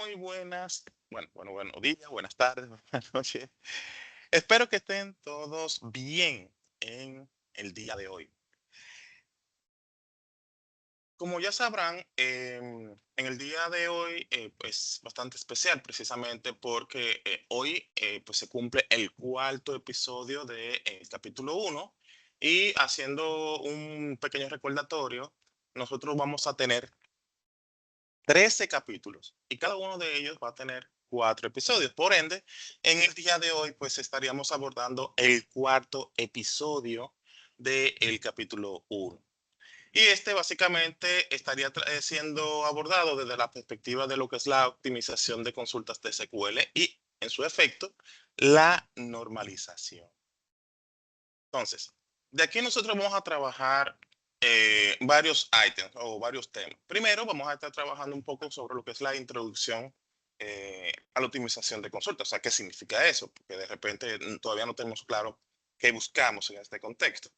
Muy buenos días, buenas tardes, buenas noches. Espero que estén todos bien en el día de hoy. Como ya sabrán, en el día de hoy es bastante especial precisamente porque hoy pues se cumple el cuarto episodio del capítulo uno y haciendo un pequeño recordatorio, nosotros vamos a tener 13 capítulos y cada uno de ellos va a tener 4 episodios. Por ende, en el día de hoy, pues estaríamos abordando el cuarto episodio del capítulo uno. Y este básicamente estaría siendo abordado desde la perspectiva de lo que es la optimización de consultas de SQL y, en su efecto, la normalización. Entonces, de aquí nosotros vamos a trabajar varios ítems o varios temas. Primero, vamos a estar trabajando un poco sobre lo que es la introducción a la optimización de consultas. O sea, ¿qué significa eso? Porque de repente todavía no tenemos claro qué buscamos en este contexto.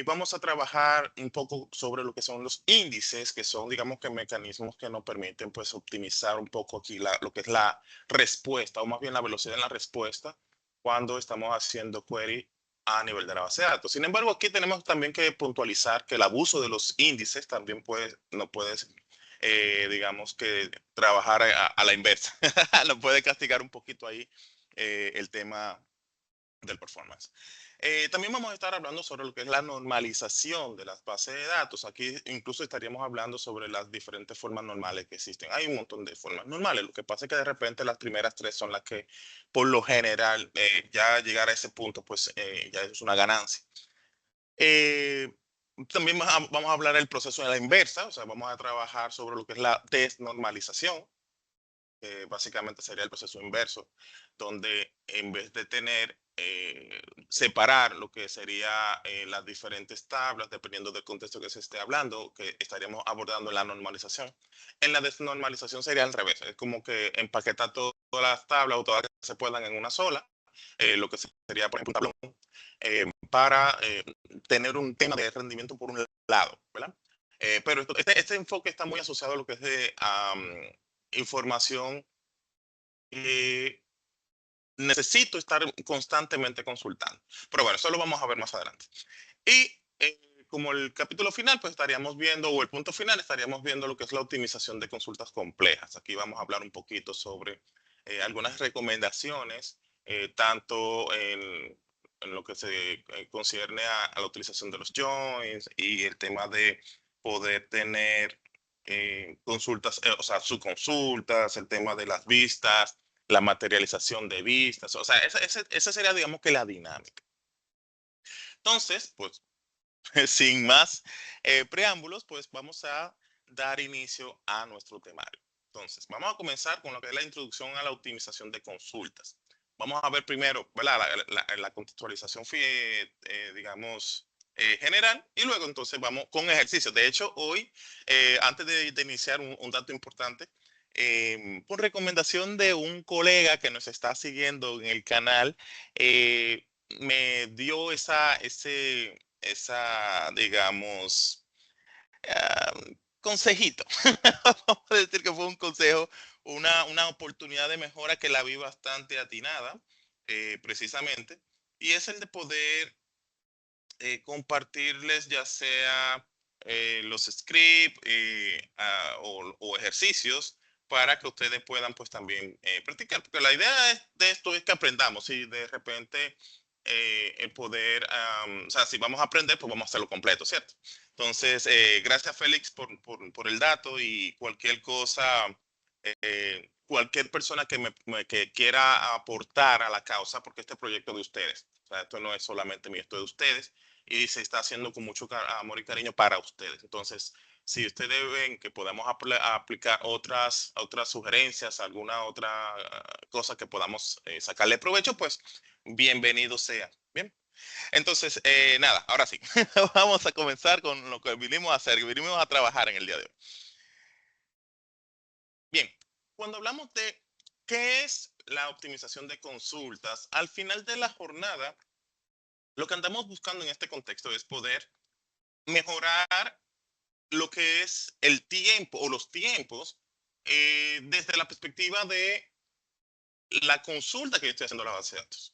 Vamos a trabajar un poco sobre lo que son los índices, que son, digamos, que mecanismos que nos permiten, pues, optimizar un poco aquí lo que es la respuesta, o más bien la velocidad en la respuesta, cuando estamos haciendo query a nivel de la base de datos. Sin embargo, aquí tenemos también que puntualizar que el abuso de los índices también no puedes, digamos, que trabajar a la inversa. Nos puede castigar un poquito ahí el tema del performance. También vamos a estar hablando sobre lo que es la normalización de las bases de datos. Aquí incluso estaríamos hablando sobre las diferentes formas normales que existen. Hay un montón de formas normales. Lo que pasa es que de repente las primeras tres son las que, por lo general, ya llegar a ese punto, pues ya es una ganancia. Eh, También vamos a hablar del proceso de la inversa, o sea, vamos a trabajar sobre lo que es la desnormalización, básicamente sería el proceso inverso, donde en vez de tener, separar lo que sería las diferentes tablas, dependiendo del contexto que se esté hablando, que estaríamos abordando en la normalización. En la desnormalización sería al revés, es como que empaquetar todas las tablas o todas las que se puedan en una sola, lo que sería, por ejemplo, un tablón, para tener un tema de rendimiento por un lado, ¿verdad? Pero este enfoque está muy asociado a lo que es de información que necesito estar constantemente consultando. Pero bueno, eso lo vamos a ver más adelante. Y como el capítulo final, pues estaríamos viendo, o el punto final, estaríamos viendo lo que es la optimización de consultas complejas. Aquí vamos a hablar un poquito sobre algunas recomendaciones, tanto en lo que se concierne a la utilización de los joins y el tema de poder tener consultas, o sea, subconsultas, el tema de las vistas, la materialización de vistas, o sea, esa sería, digamos, que la dinámica. Entonces, pues, sin más preámbulos, pues vamos a dar inicio a nuestro temario. Entonces, vamos a comenzar con lo que es la introducción a la optimización de consultas. Vamos a ver primero, ¿verdad? La contextualización, digamos, general, y luego entonces vamos con ejercicios. De hecho, hoy, antes de iniciar, un dato importante, por recomendación de un colega que nos está siguiendo en el canal, me dio esa, digamos, ah, consejito. Vamos a decir que fue un consejo, una oportunidad de mejora que la vi bastante atinada, precisamente, y es el de poder compartirles ya sea los scripts o ejercicios para que ustedes puedan pues también practicar, porque la idea de esto es que aprendamos y de repente el poder, o sea, si vamos a aprender, pues vamos a hacerlo completo, ¿cierto? Entonces, gracias Félix por el dato y cualquier cosa, cualquier persona que quiera aportar a la causa, porque este proyecto es de ustedes, o sea, esto no es solamente mío, esto es de ustedes y se está haciendo con mucho amor y cariño para ustedes. Entonces, si ustedes ven que podamos aplicar otras sugerencias, alguna otra cosa que podamos sacarle provecho, pues bienvenido sea. Bien. Entonces, nada, ahora sí, vamos a comenzar con lo que vinimos a hacer, que vinimos a trabajar en el día de hoy. Bien, cuando hablamos de qué es la optimización de consultas, al final de la jornada, lo que andamos buscando en este contexto es poder mejorar lo que es el tiempo o los tiempos desde la perspectiva de la consulta que yo estoy haciendo a la base de datos.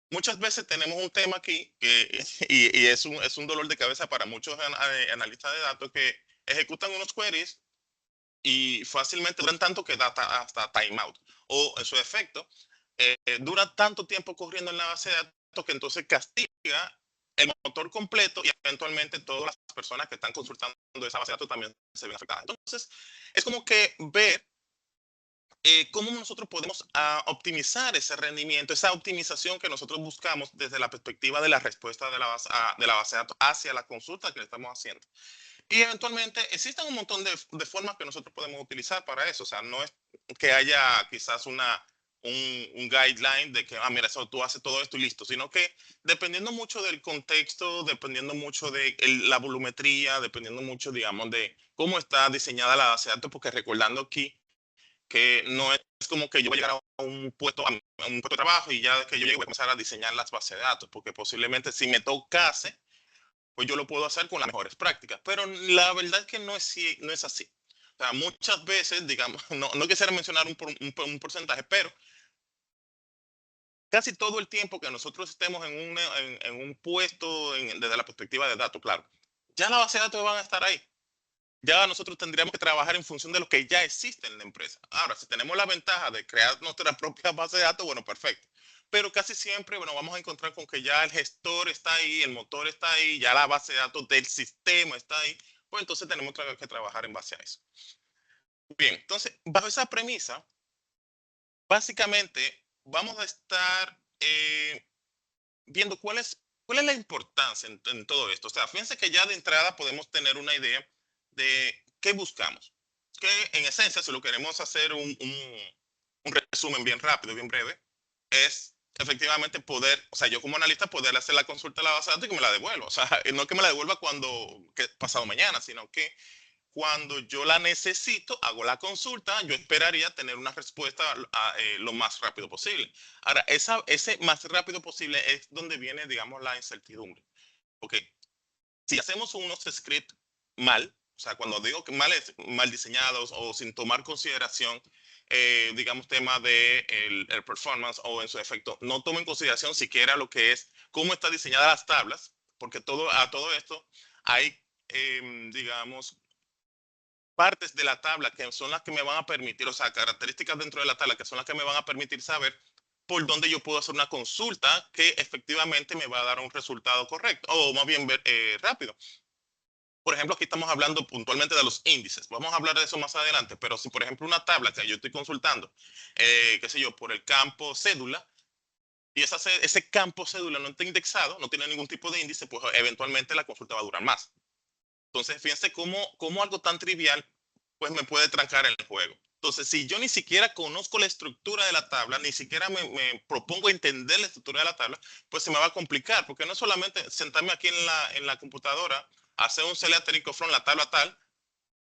Muchas veces tenemos un tema aquí y es un dolor de cabeza para muchos analistas de datos que ejecutan unos queries y fácilmente duran tanto que da hasta timeout. O en su efecto, dura tanto tiempo corriendo en la base de datos que entonces castiga el motor completo y eventualmente todas las personas que están consultando esa base de datos también se ven afectadas. Entonces, es como que ver cómo nosotros podemos optimizar ese rendimiento, esa optimización que nosotros buscamos desde la perspectiva de la respuesta de la base de datos hacia la consulta que le estamos haciendo. Y eventualmente existen un montón de formas que nosotros podemos utilizar para eso. O sea, no es que haya quizás un guideline de que, mira, eso, tú haces todo esto y listo, sino que dependiendo mucho del contexto, dependiendo mucho de la volumetría, dependiendo mucho, digamos, de cómo está diseñada la base de datos, porque recordando aquí que no es como que yo voy a llegar a un puesto de trabajo y ya que yo llegue voy a comenzar a diseñar las bases de datos, porque posiblemente si me tocase, pues yo lo puedo hacer con las mejores prácticas. Pero la verdad es que no es así. O sea, muchas veces, digamos, no quisiera mencionar un porcentaje, pero casi todo el tiempo que nosotros estemos en un puesto desde la perspectiva de datos, claro, ya la base de datos van a estar ahí. Ya nosotros tendríamos que trabajar en función de lo que ya existe en la empresa. Ahora, si tenemos la ventaja de crear nuestra propia base de datos, bueno, perfecto. Pero casi siempre, bueno, vamos a encontrar con que ya el gestor está ahí, el motor está ahí, ya la base de datos del sistema está ahí. Pues entonces tenemos que trabajar en base a eso. Bien, entonces, bajo esa premisa, básicamente vamos a estar viendo cuál es la importancia en todo esto. O sea, fíjense que ya de entrada podemos tener una idea de qué buscamos. Que en esencia, si lo queremos hacer un resumen bien rápido, bien breve, es efectivamente poder, o sea, yo como analista poder hacer la consulta a la base de datos y que me la devuelva. O sea, no que me la devuelva pasado mañana, sino que cuando yo la necesito, hago la consulta, yo esperaría tener una respuesta lo más rápido posible. Ahora, ese más rápido posible es donde viene, digamos, la incertidumbre. Porque si hacemos unos scripts mal, o sea, cuando digo que mal diseñados o sin tomar consideración, digamos, tema de el performance o en su efecto, no tomo en consideración siquiera lo que es cómo está diseñada las tablas, porque a todo esto hay, digamos, partes de la tabla que son las que me van a permitir, o sea, características dentro de la tabla que son las que me van a permitir saber por dónde yo puedo hacer una consulta que efectivamente me va a dar un resultado correcto, o más bien rápido. Por ejemplo, aquí estamos hablando puntualmente de los índices. Vamos a hablar de eso más adelante, pero si por ejemplo una tabla que yo estoy consultando, qué sé yo, por el campo cédula, y ese campo cédula no está indexado, no tiene ningún tipo de índice, pues eventualmente la consulta va a durar más. Entonces, fíjense cómo algo tan trivial pues me puede trancar el juego. Entonces, si yo ni siquiera conozco la estructura de la tabla, ni siquiera me propongo entender la estructura de la tabla, pues se me va a complicar, porque no es solamente sentarme aquí en la computadora, hacer un select and from la tabla tal,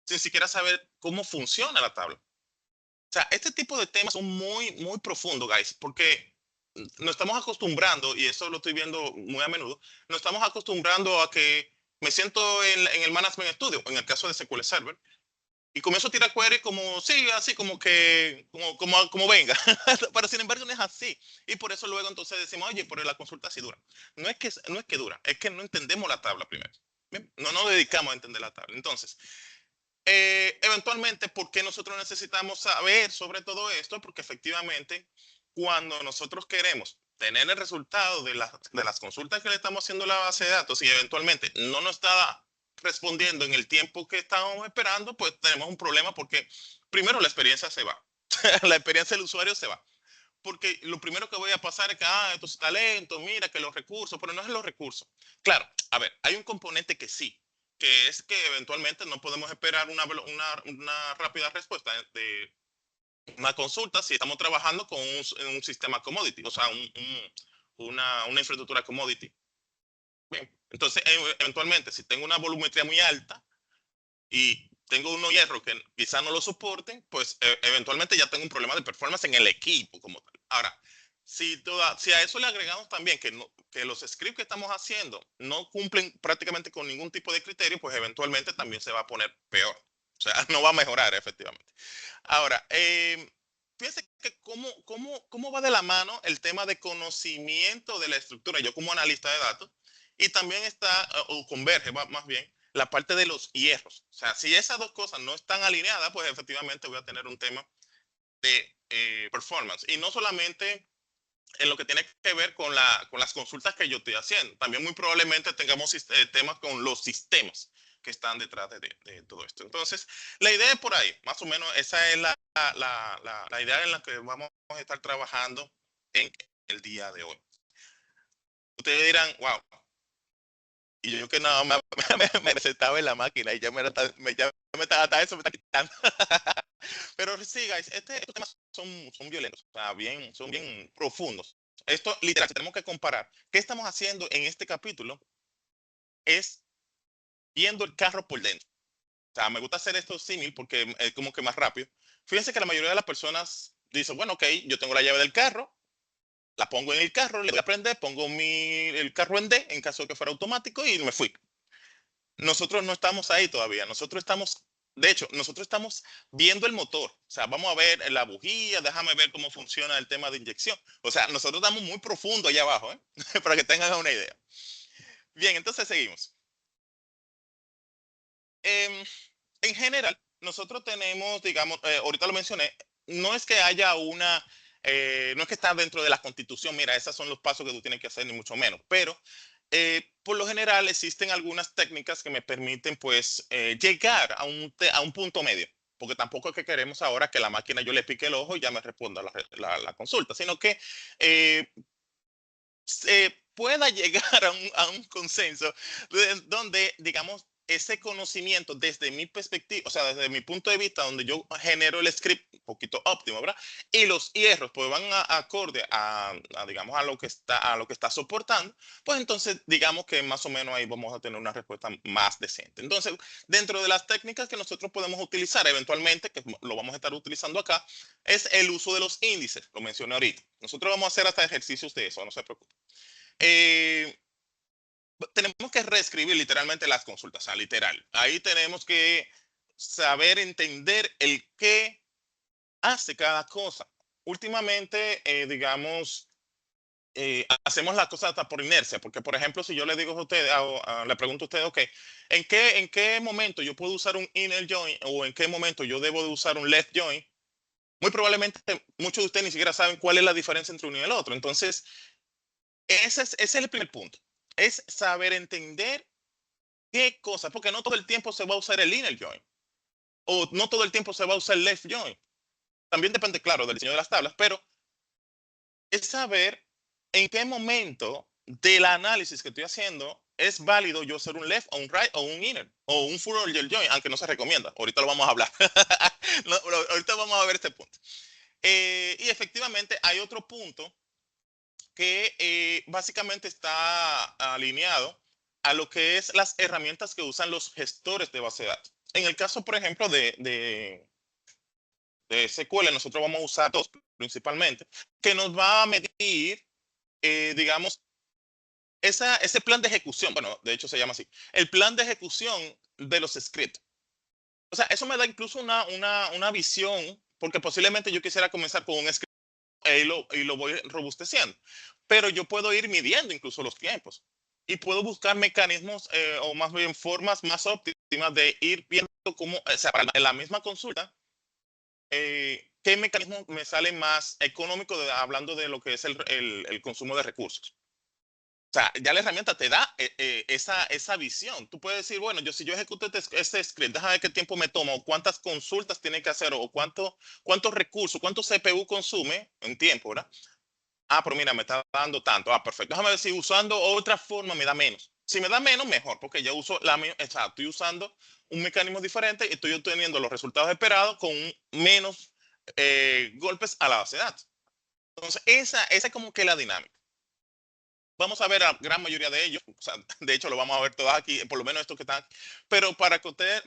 sin siquiera saber cómo funciona la tabla. O sea, este tipo de temas son muy profundos, guys, porque nos estamos acostumbrando, y eso lo estoy viendo muy a menudo, nos estamos acostumbrando a que me siento en el Management Studio, en el caso de SQL Server, y comienzo a tirar queries como, sí, así como que, como venga. Pero sin embargo no es así. Y por eso luego entonces decimos, oye, pero la consulta sí dura. No es que dura, es que no entendemos la tabla primero. ¿Bien? No nos dedicamos a entender la tabla. Entonces, eventualmente, ¿por qué nosotros necesitamos saber sobre todo esto? Porque efectivamente, cuando nosotros queremos tener el resultado de las consultas que le estamos haciendo a la base de datos y eventualmente no nos está respondiendo en el tiempo que estábamos esperando, pues tenemos un problema porque primero la experiencia se va. La experiencia del usuario se va. Porque lo primero que voy a pasar es que, esto está lento, mira que los recursos, pero no es los recursos. Claro, a ver, hay un componente que sí, que es que eventualmente no podemos esperar una rápida respuesta de una consulta si estamos trabajando con un sistema commodity, o sea, una infraestructura commodity. Bien, entonces, eventualmente, si tengo una volumetría muy alta y tengo unos hierros que quizás no lo soporten, pues eventualmente ya tengo un problema de performance en el equipo como tal. Ahora, si a eso le agregamos también que los scripts que estamos haciendo no cumplen prácticamente con ningún tipo de criterio, pues eventualmente también se va a poner peor. O sea, no va a mejorar efectivamente. Ahora, fíjense que cómo va de la mano el tema de conocimiento de la estructura, yo como analista de datos, y también está, o converge más bien, la parte de los hierros. O sea, si esas dos cosas no están alineadas, pues efectivamente voy a tener un tema de performance. Y no solamente en lo que tiene que ver con las consultas que yo estoy haciendo. También muy probablemente tengamos temas con los sistemas que están detrás de todo esto. Entonces, la idea es por ahí, más o menos, esa es la idea en la que vamos a estar trabajando en el día de hoy. Ustedes dirán, wow, y yo que nada más me sentaba en la máquina y ya me, ya me está, hasta eso me está quitando. Pero sí, guys, estos temas son violentos, o sea, son bien profundos. Esto, literal, si tenemos que comparar, ¿qué estamos haciendo en este capítulo? Es viendo el carro por dentro. O sea, me gusta hacer esto símil porque es como que más rápido. Fíjense que la mayoría de las personas dicen, bueno, ok, yo tengo la llave del carro, la pongo en el carro, le voy a prender, pongo el carro en D en caso de que fuera automático y me fui. Nosotros no estamos ahí todavía, nosotros estamos, de hecho, nosotros estamos viendo el motor, o sea, vamos a ver la bujía, déjame ver cómo funciona el tema de inyección, o sea, nosotros estamos muy profundo allá abajo, ¿eh? Para que tengan una idea. Bien, entonces seguimos. Eh, en general, nosotros tenemos, digamos, ahorita lo mencioné, no es que haya no es que está dentro de la constitución, mira, esos son los pasos que tú tienes que hacer, ni mucho menos, pero por lo general existen algunas técnicas que me permiten pues llegar a un punto medio, porque tampoco es que queremos ahora que la máquina yo le pique el ojo y ya me responda la consulta, sino que eh, se pueda llegar a un consenso donde, digamos, ese conocimiento desde mi perspectiva, o sea, desde mi punto de vista, donde yo genero el script un poquito óptimo, ¿verdad? Y los hierros pues van acorde digamos, a lo que está soportando, pues entonces digamos que más o menos ahí vamos a tener una respuesta más decente. Entonces, dentro de las técnicas que nosotros podemos utilizar eventualmente, que lo vamos a estar utilizando acá, es el uso de los índices, lo mencioné ahorita. Nosotros vamos a hacer hasta ejercicios de eso, no se preocupe. Eh, tenemos que reescribir literalmente las consultas, o sea, literal. Ahí tenemos que saber entender el qué hace cada cosa. Últimamente, digamos, hacemos las cosas hasta por inercia, porque por ejemplo, si yo le digo a usted, le pregunto a usted, ok, en qué momento yo puedo usar un inner join o en qué momento yo debo de usar un left join? Muy probablemente muchos de ustedes ni siquiera saben cuál es la diferencia entre uno y el otro. Entonces, ese es el primer punto. Es saber entender qué cosa, porque no todo el tiempo se va a usar el inner join o no todo el tiempo se va a usar el left join. También depende, claro, del diseño de las tablas, pero es saber en qué momento del análisis que estoy haciendo es válido yo hacer un left o un right o un inner o un full order join, aunque no se recomienda. Ahorita lo vamos a hablar. No, ahorita vamos a ver este punto. Y efectivamente hay otro punto que básicamente está alineado a lo que es las herramientas que usan los gestores de base de datos. En el caso, por ejemplo, de SQL, nosotros vamos a usar dos principalmente, que nos va a medir, digamos, ese plan de ejecución. Bueno, de hecho se llama así. El plan de ejecución de los scripts. O sea, eso me da incluso una visión, porque posiblemente yo quisiera comenzar con un script y lo voy robusteciendo. Pero yo puedo ir midiendo incluso los tiempos y puedo buscar mecanismos o más bien formas más óptimas de ir viendo cómo, o sea, para la misma consulta, qué mecanismo me sale más económico hablando de lo que es el consumo de recursos. O sea, ya la herramienta te da esa visión. Tú puedes decir, bueno, si yo ejecuto este script, déjame ver qué tiempo me toma, o cuántas consultas tiene que hacer, o cuántos recursos, cuánto CPU consume en tiempo, ¿verdad? Ah, pero mira, me está dando tanto. Ah, perfecto. Déjame ver si usando otra forma me da menos. Si me da menos, mejor, porque ya uso o sea, estoy usando un mecanismo diferente y estoy obteniendo los resultados esperados con menos golpes a la base de datos. Entonces, esa es como que la dinámica. Vamos a ver a la gran mayoría de ellos, o sea, de hecho lo vamos a ver todos aquí, por lo menos estos que están aquí. Pero para que usted,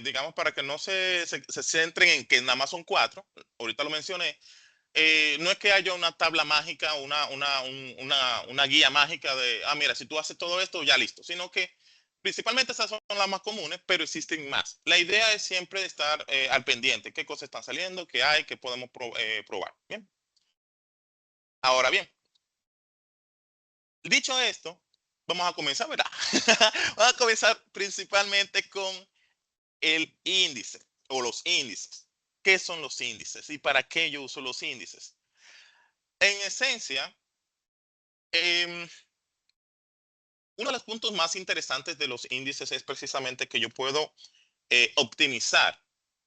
digamos, para que no se centren en que nada más son cuatro, ahorita lo mencioné, no es que haya una tabla mágica, una guía mágica de, mira, si tú haces todo esto, ya listo, sino que Principalmente esas son las más comunes, pero existen más. La idea es siempre estar al pendiente, qué cosas están saliendo, qué hay, qué podemos probar. Bien, ahora bien, dicho esto, vamos a comenzar, ¿verdad? Vamos a comenzar principalmente con el índice o los índices. ¿Qué son los índices y para qué yo uso los índices? En esencia, em, uno de los puntos más interesantes de los índices es precisamente que yo puedo optimizar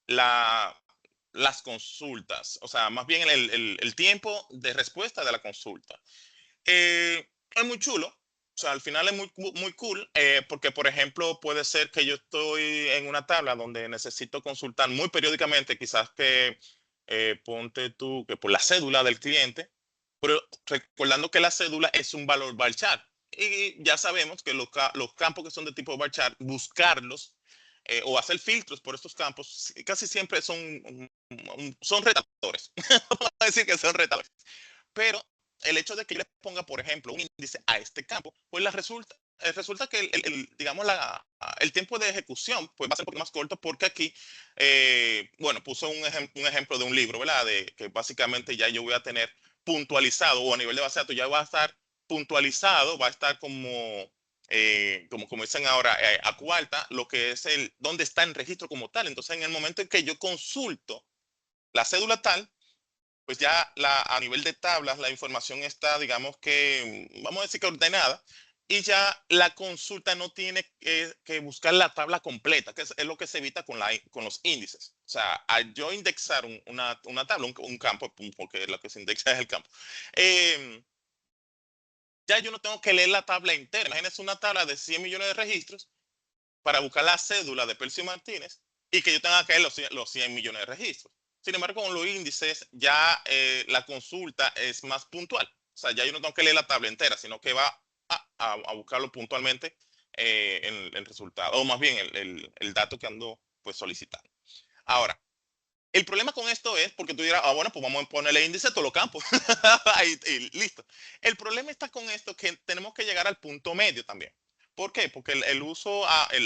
la, las consultas, o sea, más bien el tiempo de respuesta de la consulta. Es muy chulo, o sea, al final es muy cool, porque, por ejemplo, puede ser que yo estoy en una tabla donde necesito consultar muy periódicamente, quizás que ponte tú que por la cédula del cliente, pero recordando que la cédula es un valor varchar. Y ya sabemos que los campos que son de tipo varchar, buscarlos o hacer filtros por estos campos, casi siempre son retadores. Vamos a decir que son retadores. Pero el hecho de que yo le ponga, por ejemplo, un índice a este campo, pues resulta que digamos, el tiempo de ejecución pues, va a ser un poco más corto porque aquí, bueno, puso un ejemplo de un libro, ¿verdad? De que básicamente ya yo voy a tener puntualizado o a nivel de base de datos ya va a estar puntualizado, va a estar como dicen ahora, a cuarta, lo que es dónde está el registro como tal. Entonces, en el momento en que yo consulto la cédula tal, pues ya a nivel de tablas la información está, digamos que, vamos a decir que ordenada, y ya la consulta no tiene que buscar la tabla completa, que es lo que se evita con los índices. O sea, al yo indexar una tabla, un campo, porque lo que se indexa es el campo, eh, ya yo no tengo que leer la tabla entera. Imagínense una tabla de 100 millones de registros para buscar la cédula de Percio Martínez y que yo tenga que ver los 100 millones de registros. Sin embargo, con los índices ya la consulta es más puntual. O sea, ya yo no tengo que leer la tabla entera, sino que va a buscarlo puntualmente en el resultado, o más bien el dato que ando pues solicitando. Ahora, el problema con esto es porque tú dirás, bueno, pues vamos a ponerle índice a todos los campos. y listo. El problema está con esto que tenemos que llegar al punto medio también. ¿Por qué? Porque el uso,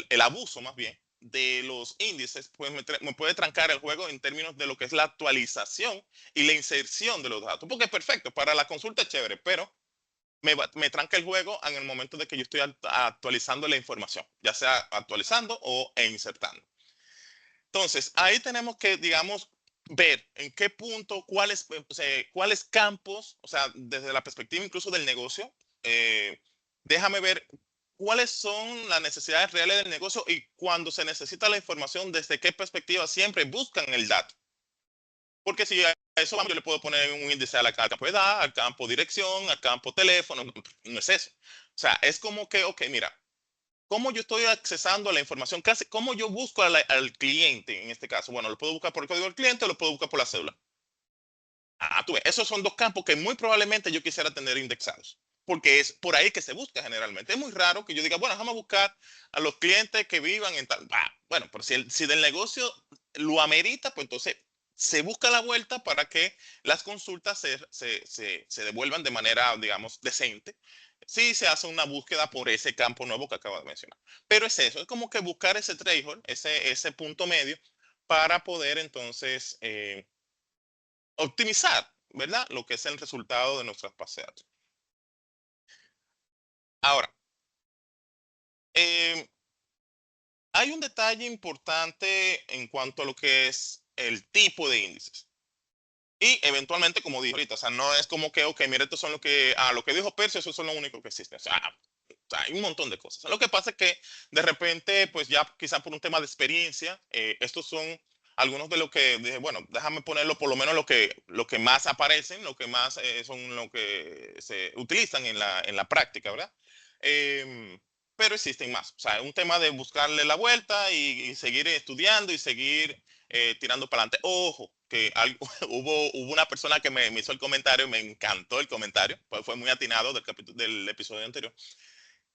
el abuso más bien, de los índices, pues me puede trancar el juego en términos de lo que es la actualización y la inserción de los datos. Porque es perfecto, para la consulta es chévere, pero me tranca el juego en el momento de que yo estoy actualizando la información, ya sea actualizando e insertando. Entonces, ahí tenemos que, digamos, ver en qué punto, cuáles campos, o sea, desde la perspectiva incluso del negocio, déjame ver cuáles son las necesidades reales del negocio y cuando se necesita la información, desde qué perspectiva siempre buscan el dato. Porque si a eso vamos, yo le puedo poner un índice al campo de edad, al campo dirección, al campo teléfono, no es eso. O sea, es como que, ok, mira, ¿cómo yo estoy accesando a la información? ¿Cómo yo busco al cliente en este caso? Bueno, lo puedo buscar por el código del cliente o lo puedo buscar por la cédula. Tú ves, esos son dos campos que muy probablemente yo quisiera tener indexados, porque es por ahí que se busca generalmente. Es muy raro que yo diga, bueno, vamos a buscar a los clientes que vivan en tal. Bueno, pero si del negocio lo amerita, pues entonces se busca la vuelta para que las consultas se devuelvan de manera, digamos, decente. Sí, se hace una búsqueda por ese campo nuevo que acabo de mencionar. Pero es eso, es como que buscar ese threshold, ese punto medio, para poder entonces optimizar, ¿verdad? Lo que es el resultado de nuestras paseadas. Ahora, eh, hay un detalle importante en cuanto a lo que es el tipo de índices. Y eventualmente, como dije ahorita, o sea, no es como que, ok, mira, estos son lo que dijo Percio, esos son lo único que existe. O sea, hay un montón de cosas. Lo que pasa es que de repente, pues ya quizá por un tema de experiencia, estos son algunos de lo que dije, bueno, déjame ponerlo por lo menos lo que más aparecen, lo que más son lo que se utilizan en la práctica, ¿verdad? Em, pero existen más. O sea, es un tema de buscarle la vuelta y seguir estudiando y seguir tirando para adelante. Ojo, que hubo una persona que me hizo el comentario, me encantó el comentario, pues fue muy atinado del episodio anterior.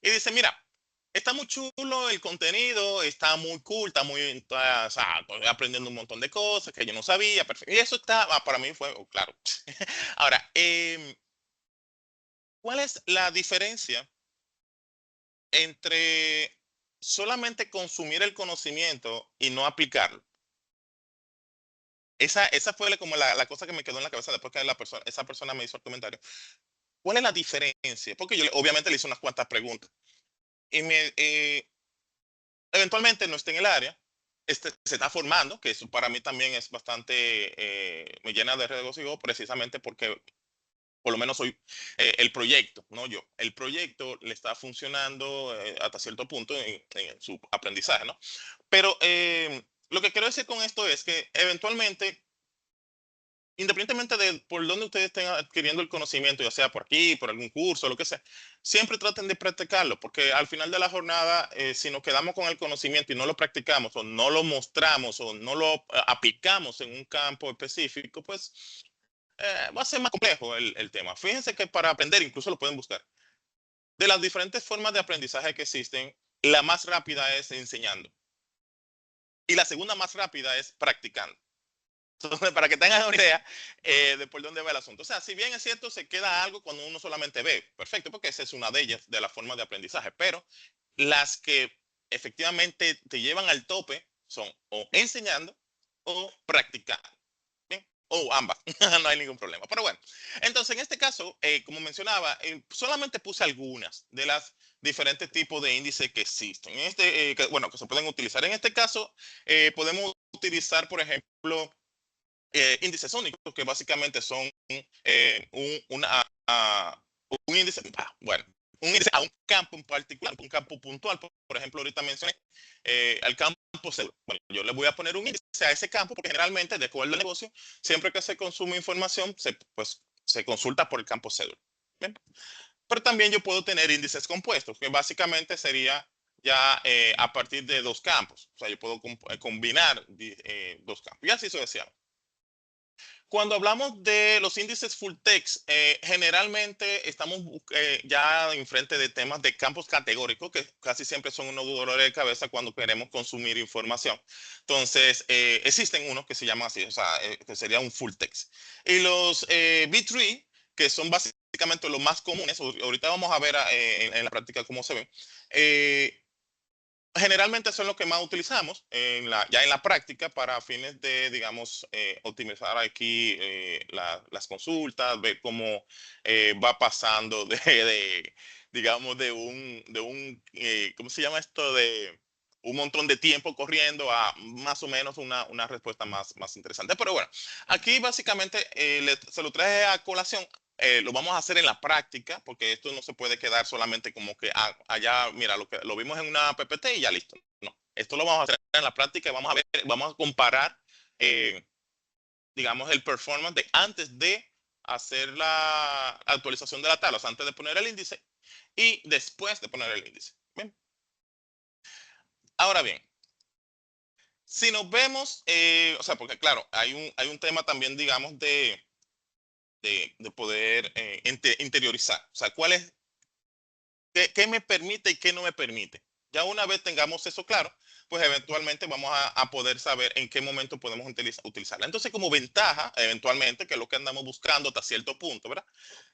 Y dice, mira, está muy chulo el contenido, está muy cool, o sea, estoy aprendiendo un montón de cosas que yo no sabía. Perfecto. Y eso para mí fue, claro. Ahora, ¿cuál es la diferencia entre solamente consumir el conocimiento y no aplicarlo. Esa fue como la cosa que me quedó en la cabeza después que esa persona me hizo el comentario. ¿Cuál es la diferencia? Porque yo obviamente le hice unas cuantas preguntas. Y eventualmente no está en el área, se está formando, que eso para mí también es bastante, me llena de regocijo precisamente porque por lo menos soy el proyecto, no yo. El proyecto le está funcionando hasta cierto punto en su aprendizaje, ¿no? Pero lo que quiero decir con esto es que eventualmente, independientemente de por dónde ustedes estén adquiriendo el conocimiento, ya sea por aquí, por algún curso, lo que sea, siempre traten de practicarlo, porque al final de la jornada, si nos quedamos con el conocimiento y no lo practicamos, o no lo mostramos, o no lo aplicamos en un campo específico, pues va a ser más complejo el tema. Fíjense que para aprender, incluso lo pueden buscar. De las diferentes formas de aprendizaje que existen, la más rápida es enseñando. Y la segunda más rápida es practicando. Entonces, para que tengan una idea de por dónde va el asunto. O sea, si bien es cierto, se queda algo cuando uno solamente ve. Perfecto, porque esa es una de ellas, de las formas de aprendizaje. Pero las que efectivamente te llevan al tope son o enseñando o practicando. ¿Bien? O ambas, no hay ningún problema. Pero bueno, entonces en este caso, como mencionaba, solamente puse algunas de las diferentes tipos de índices que existen. Bueno, que se pueden utilizar. En este caso, podemos utilizar, por ejemplo, índices únicos, que básicamente son un índice, bueno, un índice a un campo en particular, un campo puntual. Por ejemplo, ahorita mencioné al campo seguro. Bueno, yo le voy a poner un índice a ese campo porque generalmente, de acuerdo al negocio, siempre que se consume información, se consulta por el campo seguro. ¿Bien? Pero también yo puedo tener índices compuestos, que básicamente sería ya a partir de dos campos. O sea, yo puedo combinar dos campos. Y así sucesivamente. Cuando hablamos de los índices full text, generalmente estamos ya en frente de temas de campos categóricos, que casi siempre son unos dolores de cabeza cuando queremos consumir información. Entonces, existen unos que se llaman así, o sea, que sería un full text. Y los B3, que son básicamente los más comunes, ahorita vamos a ver en la práctica cómo se ven, generalmente son los que más utilizamos ya en la práctica para fines de, digamos, optimizar aquí las consultas, ver cómo va pasando digamos, ¿cómo se llama esto? De un montón de tiempo corriendo a más o menos una respuesta más interesante. Pero bueno, aquí básicamente se lo traje a colación. Lo vamos a hacer en la práctica, porque esto no se puede quedar solamente como que allá, mira, lo vimos en una PPT y ya listo. No, esto lo vamos a hacer en la práctica y vamos a ver, vamos a comparar, eh, digamos, el performance de antes de hacer la actualización de la tabla, o sea, antes de poner el índice y después de poner el índice. Bien. Ahora bien, si nos vemos, o sea, porque claro, hay un tema también, digamos, de poder interiorizar. O sea, qué me permite y qué no me permite. Ya una vez tengamos eso claro, pues eventualmente vamos a poder saber en qué momento podemos utilizarla. Entonces, como ventaja, eventualmente, que es lo que andamos buscando hasta cierto punto, ¿verdad?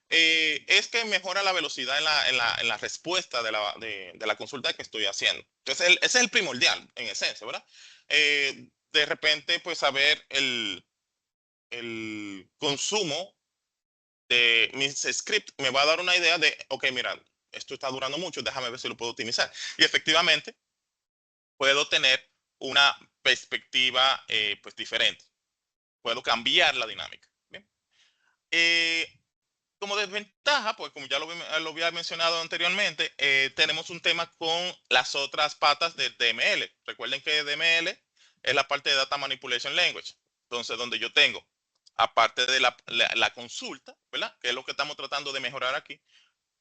Es que mejora la velocidad en la respuesta de la consulta que estoy haciendo. Entonces, ese es el primordial, en esencia, ¿verdad? De repente, pues saber el consumo de mis scripts me va a dar una idea de, ok, mira, esto está durando mucho, déjame ver si lo puedo optimizar. Y efectivamente, puedo tener una perspectiva pues diferente. Puedo cambiar la dinámica. ¿Bien? Eh, como desventaja, pues como ya lo había mencionado anteriormente, tenemos un tema con las otras patas de DML. Recuerden que DML es la parte de Data Manipulation Language. Entonces, donde yo tengo, aparte de la consulta, ¿verdad? Que es lo que estamos tratando de mejorar aquí,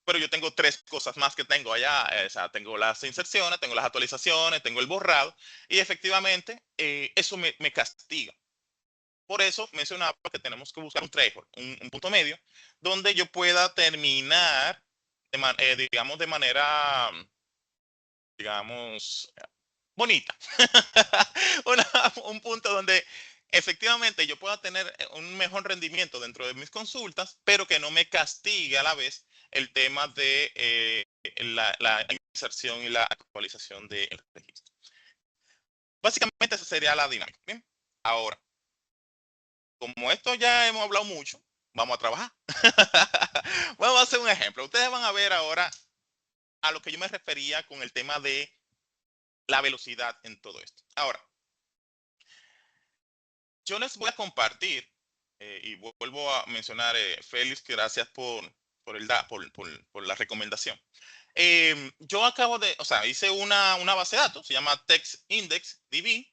pero yo tengo tres cosas más que tengo allá. O sea, tengo las inserciones, tengo las actualizaciones, tengo el borrado, y efectivamente eso me castiga. Por eso mencionaba que tenemos que buscar un threshold, un punto medio, donde yo pueda terminar, digamos, de manera, digamos, bonita. Un punto donde efectivamente yo pueda tener un mejor rendimiento dentro de mis consultas, pero que no me castigue a la vez el tema de la inserción y la actualización del registro. Básicamente esa sería la dinámica. Bien, ahora, como esto ya hemos hablado mucho, vamos a trabajar. Vamos a hacer un ejemplo. Ustedes van a ver ahora a lo que yo me refería con el tema de la velocidad en todo esto. Ahora, yo les voy a compartir, y vuelvo a mencionar, Félix, gracias por la recomendación. Yo acabo de, o sea, hice una base de datos, se llama Text Index DB,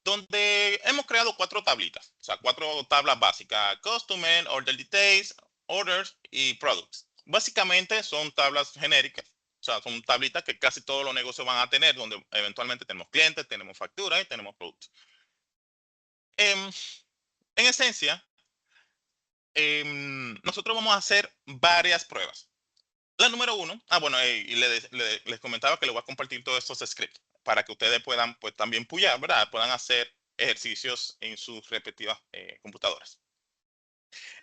donde hemos creado 4 tablitas, o sea, 4 tablas básicas: Customer, Order Details, Orders y Products. Básicamente son tablas genéricas, o sea, son tablitas que casi todos los negocios van a tener, donde eventualmente tenemos clientes, tenemos facturas y tenemos productos. Em, en esencia, nosotros vamos a hacer varias pruebas. La número uno, bueno, y les comentaba que le voy a compartir todos estos scripts para que ustedes puedan, pues, también puyar, ¿verdad? Puedan hacer ejercicios en sus respectivas computadoras.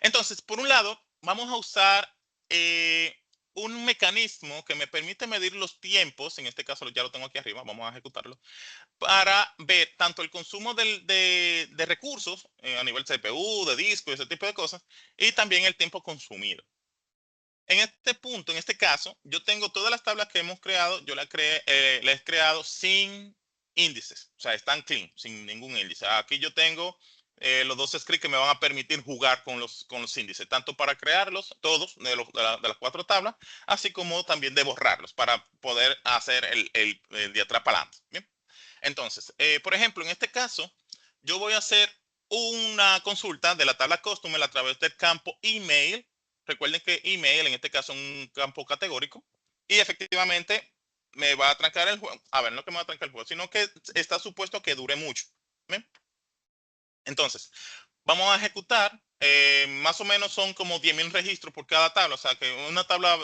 Entonces, por un lado, vamos a usar un mecanismo que me permite medir los tiempos. En este caso ya lo tengo aquí arriba, vamos a ejecutarlo, para ver tanto el consumo de recursos a nivel CPU, de disco y ese tipo de cosas, y también el tiempo consumido. En este punto, en este caso, yo tengo todas las tablas que hemos creado, yo las he creado sin índices, o sea, están clean, sin ningún índice. Aquí yo tengo los 2 scripts que me van a permitir jugar con los índices, tanto para crearlos todos de las 4 tablas, así como también de borrarlos para poder hacer el de atrás para adelante. Bien. Entonces, por ejemplo, en este caso, yo voy a hacer una consulta de la tabla Customer a través del campo email. Recuerden que email en este caso es un campo categórico y efectivamente me va a trancar el juego. A ver, no que me va a trancar el juego, sino que está supuesto que dure mucho. ¿Bien? Entonces, vamos a ejecutar. Más o menos son como 10.000 registros por cada tabla. O sea, que una tabla,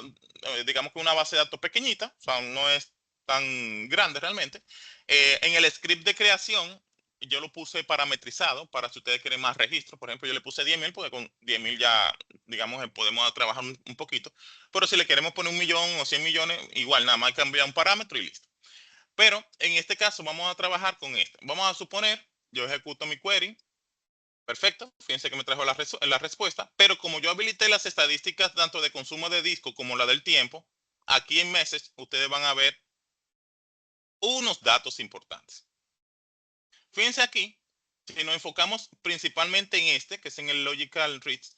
digamos que una base de datos pequeñita, o sea, no es tan grande realmente. En el script de creación, yo lo puse parametrizado para si ustedes quieren más registros. Por ejemplo, yo le puse 10.000 porque con 10.000 ya, digamos, podemos trabajar un poquito. Pero si le queremos poner 1.000.000 o 100 millones, igual nada más cambiar un parámetro y listo. Pero en este caso vamos a trabajar con esto. Vamos a suponer, yo ejecuto mi query. Perfecto, fíjense que me trajo la respuesta, pero como yo habilité las estadísticas tanto de consumo de disco como la del tiempo, aquí en meses ustedes van a ver unos datos importantes. Fíjense aquí, si nos enfocamos principalmente en este, que es en el Logical Reads,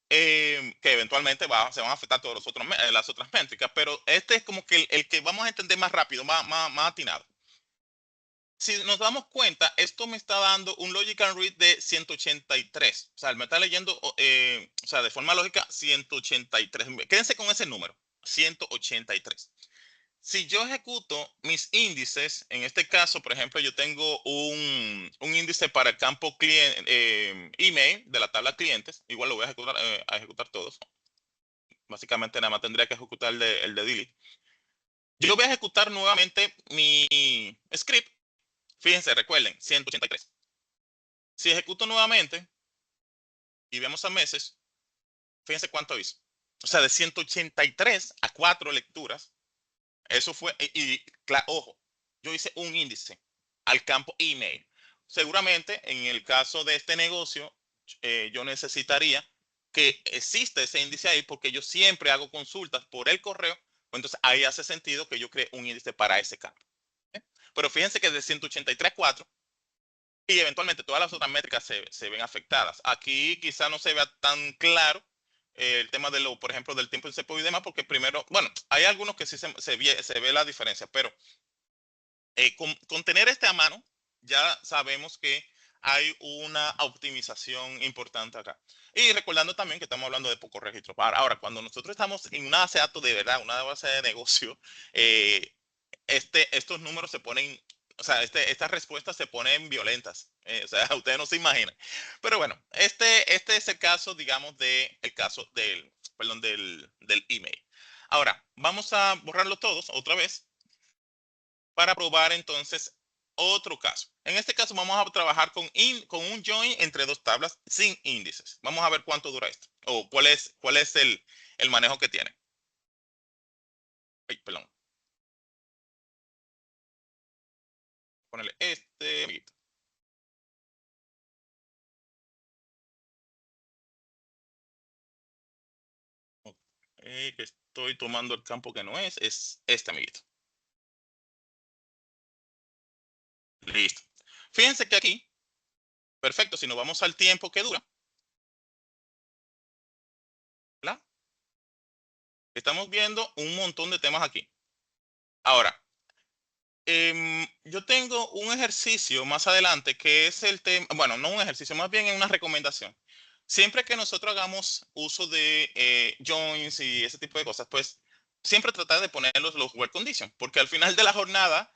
que eventualmente se van a afectar todas las otras métricas, pero este es como que el que vamos a entender más rápido, más atinado. Si nos damos cuenta, esto me está dando un logical read de 183. O sea, me está leyendo, o sea, de forma lógica, 183. Quédense con ese número, 183. Si yo ejecuto mis índices, en este caso, por ejemplo, yo tengo un índice para el campo email de la tabla clientes. Igual lo voy a ejecutar todos. Básicamente nada más tendría que ejecutar el de delete. Yo voy a ejecutar nuevamente mi script. Fíjense, recuerden, 183. Si ejecuto nuevamente y vemos a meses, fíjense cuánto hizo. O sea, de 183 a 4 lecturas, eso fue, ojo, yo hice un índice al campo email. Seguramente en el caso de este negocio, yo necesitaría que exista ese índice ahí porque yo siempre hago consultas por el correo. Entonces ahí hace sentido que yo cree un índice para ese campo. ¿Eh? Pero fíjense que de 183 a 4 y eventualmente todas las otras métricas se ven afectadas. Aquí quizá no se vea tan claro el tema por ejemplo, del tiempo en CPU y demás, porque primero, bueno, hay algunos que sí se ve la diferencia, pero con tener este a mano, ya sabemos que hay una optimización importante acá. Y recordando también que estamos hablando de pocos registros. Ahora, cuando nosotros estamos en una base de datos de verdad, una base de negocio, estos números se ponen, o sea, estas respuestas se ponen violentas. O sea, ustedes no se imaginan. Pero bueno, este es el caso, digamos, el caso perdón, del email. Ahora, vamos a borrarlo todos otra vez para probar entonces otro caso. En este caso vamos a trabajar con un join entre 2 tablas sin índices. Vamos a ver cuánto dura esto o cuál es el manejo que tiene. Ay, perdón. Ponerle este, amiguito. Ok, que estoy tomando el campo que no es este, amiguito. Listo. Fíjense que aquí, perfecto, si nos vamos al tiempo que dura, ¿verdad? Estamos viendo un montón de temas aquí. Ahora, yo tengo un ejercicio más adelante que es el tema, bueno, no un ejercicio, más bien es una recomendación. Siempre que nosotros hagamos uso de joins y ese tipo de cosas, pues siempre tratar de poner los work conditions, porque al final de la jornada,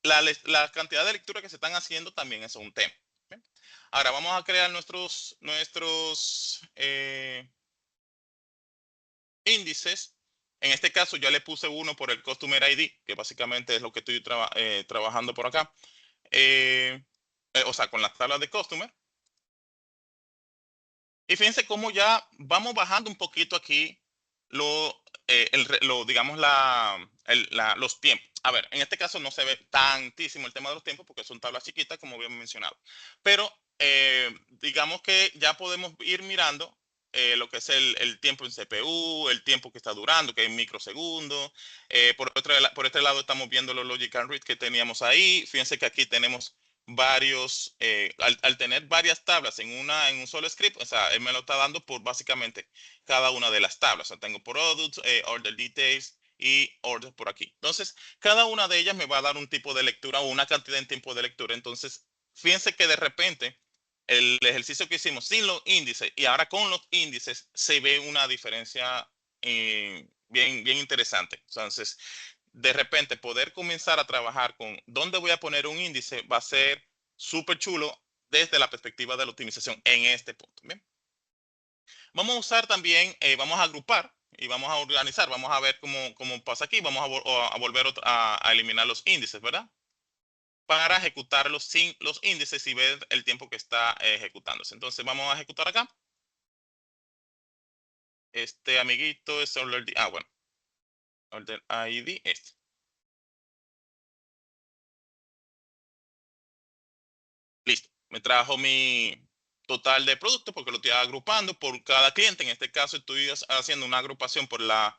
la cantidad de lectura que se están haciendo también es un tema. ¿Bien? Ahora vamos a crear nuestros índices. En este caso ya le puse uno por el Customer ID, que básicamente es lo que estoy trabajando por acá. eh, o sea, con las tablas de Customer. Y fíjense cómo ya vamos bajando un poquito aquí digamos, los tiempos. A ver, en este caso no se ve tantísimo el tema de los tiempos porque son tablas chiquitas, como habíamos mencionado. Pero digamos que ya podemos ir mirando lo que es el tiempo en CPU, el tiempo que está durando, que es en microsegundos. Por este lado estamos viendo los Logic and Read que teníamos ahí. Fíjense que aquí tenemos varios, al tener varias tablas en un solo script, o sea, él me lo está dando por básicamente cada una de las tablas. O sea, tengo products, order details y order por aquí. Entonces, cada una de ellas me va a dar un tipo de lectura o una cantidad en tiempo de lectura. Entonces, fíjense que de repente el ejercicio que hicimos sin los índices y ahora con los índices se ve una diferencia bien, bien interesante. Entonces, de repente poder comenzar a trabajar con dónde voy a poner un índice va a ser súper chulo desde la perspectiva de la optimización en este punto. ¿Bien? Vamos a usar también, vamos a agrupar y vamos a organizar, vamos a ver cómo pasa aquí, vamos a volver a eliminar los índices, ¿verdad? Para ejecutarlos sin los índices y ver el tiempo que está ejecutándose. Entonces vamos a ejecutar acá. Este amiguito es order, bueno, order ID este. Listo. Me trajo mi total de productos porque lo estoy agrupando por cada cliente. En este caso estoy haciendo una agrupación por la